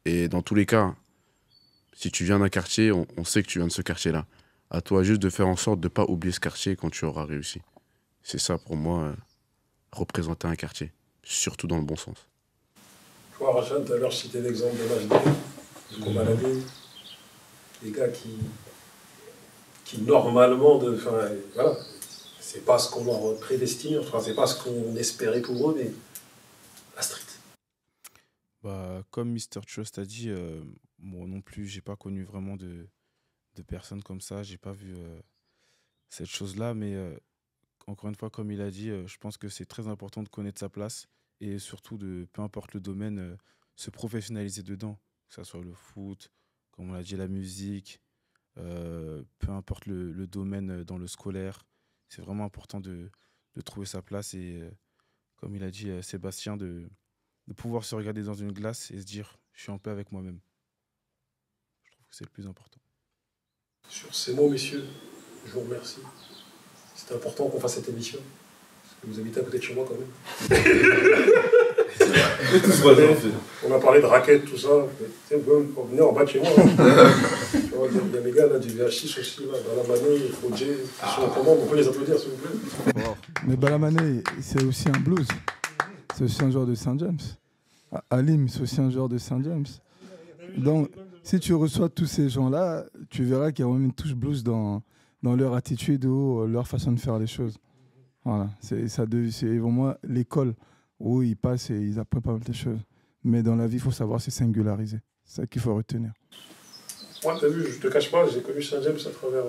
Et dans tous les cas, si tu viens d'un quartier, on sait que tu viens de ce quartier-là. À toi juste de faire en sorte de ne pas oublier ce quartier quand tu auras réussi. C'est ça pour moi, représenter un quartier, surtout dans le bon sens. Toi, Rachan, tout à l'heure, je citais l'exemple de l'HD, de Kobalade, des gars qui normalement, voilà, c'est pas ce qu'on leur prédestine, enfin, c'est pas ce qu'on espérait pour eux, mais la street. Bah, comme Mr. Trust a dit, moi non plus, j'ai pas connu vraiment de personnes comme ça. J'ai pas vu cette chose-là. Mais encore une fois, comme il a dit, je pense que c'est très important de connaître sa place et surtout de, peu importe le domaine, se professionnaliser dedans. Que ce soit le foot, comme on l'a dit, la musique, peu importe le domaine dans le scolaire. C'est vraiment important de trouver sa place et, comme il a dit Sébastien, de pouvoir se regarder dans une glace et se dire « je suis en paix avec moi-même ». Je trouve que c'est le plus important. Sur ces mots, messieurs, je vous remercie. C'était important qu'on fasse cette émission. Parce que vous habitez à côté de chez moi quand même. On a parlé de raquettes, tout ça. Vous pouvez venir en bas de chez moi. Il y a mes gars là, du VH6 aussi, là, Balamane, Fodje, qui sont en commande. On peut les applaudir s'il vous plaît. Mais Balamane, c'est aussi un blues. C'est aussi un joueur de Saint James. Alim, c'est aussi un joueur de Saint James. Donc, si tu reçois tous ces gens-là, tu verras qu'il y a vraiment une touche blues dans leur attitude ou leur façon de faire les choses. Voilà, c'est vraiment l'école où ils passent et ils apprennent pas mal de choses. Mais dans la vie, il faut savoir se singulariser. C'est ça qu'il faut retenir. Moi, tu as vu, je te cache pas, j'ai connu Saint James à travers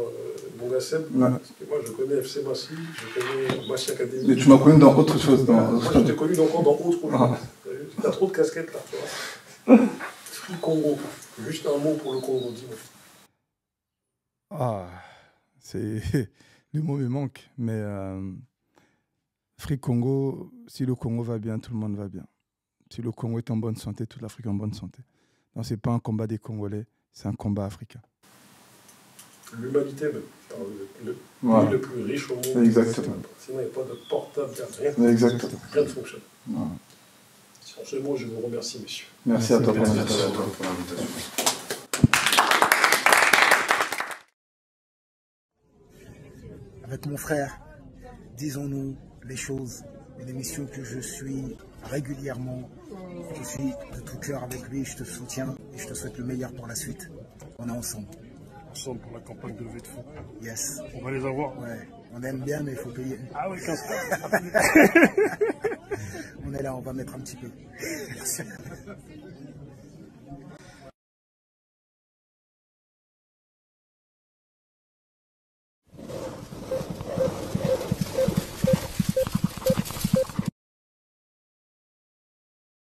mon gars Seb. Ouais. Parce que moi, je connais FC Massy, je connais Massy Academy. Mais tu m'as connu dans autre chose. Moi, je t'ai connu encore dans autre chose. Ah. Tu as trop de casquettes là, tu vois. Free Congo. Juste un mot pour le Congo, dis-moi. Ah, le mot me manque. Mais Free Congo, si le Congo va bien, tout le monde va bien. Si le Congo est en bonne santé, toute l'Afrique est en bonne santé. Donc, ce n'est pas un combat des Congolais, c'est un combat africain. L'humanité même. Le pays le plus riche au monde. Exactement. Sinon, il n'y a pas de portable, rien. Exactement. Rien ne fonctionne. Voilà. Sur ce mot, je vous remercie, messieurs. Merci à toi pour l'invitation. Avec mon frère, disons-nous les choses. Une émission que je suis régulièrement. Je suis de tout cœur avec lui, je te soutiens et je te souhaite le meilleur pour la suite. On est ensemble. Ensemble pour la campagne de levée de fonds. Yes. On va les avoir. Ouais, on aime bien, mais il faut payer. Ah oui, 15 On est là, on va mettre un petit peu. Merci.